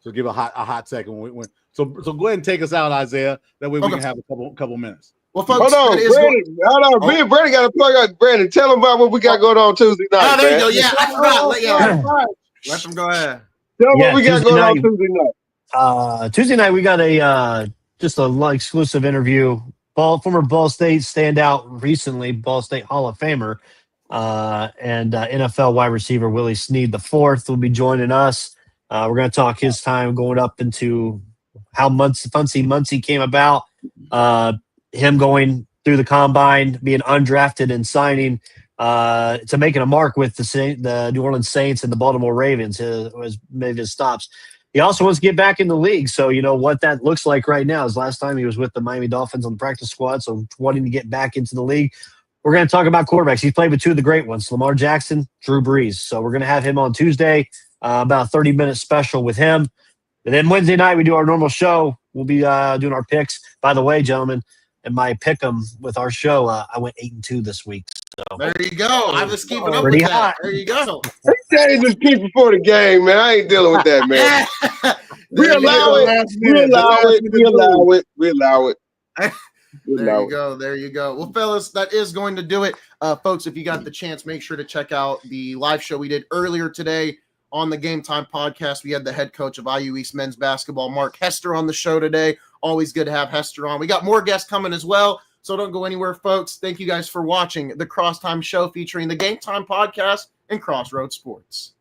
So give a hot second. So go ahead and take us out, Isaiah. That way we can have a couple minutes. Well, folks, hold on. Me and Brandon got to plug out. Brandon, tell them about what we got going on Tuesday night. Oh, there you go. Yeah, I forgot. Let them go ahead. Tell them what we got going on Tuesday night. Tuesday night we got a exclusive interview. Former Ball State standout recently, Ball State Hall of Famer, and NFL wide receiver Willie Snead IV will be joining us. We're going to talk his time going up into how Muncie came about, him going through the combine, being undrafted and signing to making a mark with the New Orleans Saints and the Baltimore Ravens was maybe his stops. He also wants to get back in the league. So, you know, what that looks like right now is last time he was with the Miami Dolphins on the practice squad. So wanting to get back into the league. We're going to talk about quarterbacks. He's played with two of the great ones, Lamar Jackson, Drew Brees. So we're going to have him on Tuesday, about a 30-minute special with him. And then Wednesday night, we do our normal show. We'll be doing our picks. By the way, gentlemen, in my pick 'em with our show, I went 8-2 this week. So there you go. I was keeping up with that. There you go. They just keep before the game, man. I ain't dealing with that, man. We allow it. There you go. Well, fellas, that is going to do it. Folks, if you got the chance, make sure to check out the live show we did earlier today on the GameTime Podcast. We had the head coach of IU East men's basketball, Mark Hester, on the show today. Always good to have Hester on. We got more guests coming as well, so don't go anywhere, folks. Thank you guys for watching the CrossTime Show featuring the GameTime Podcast and RoadSports.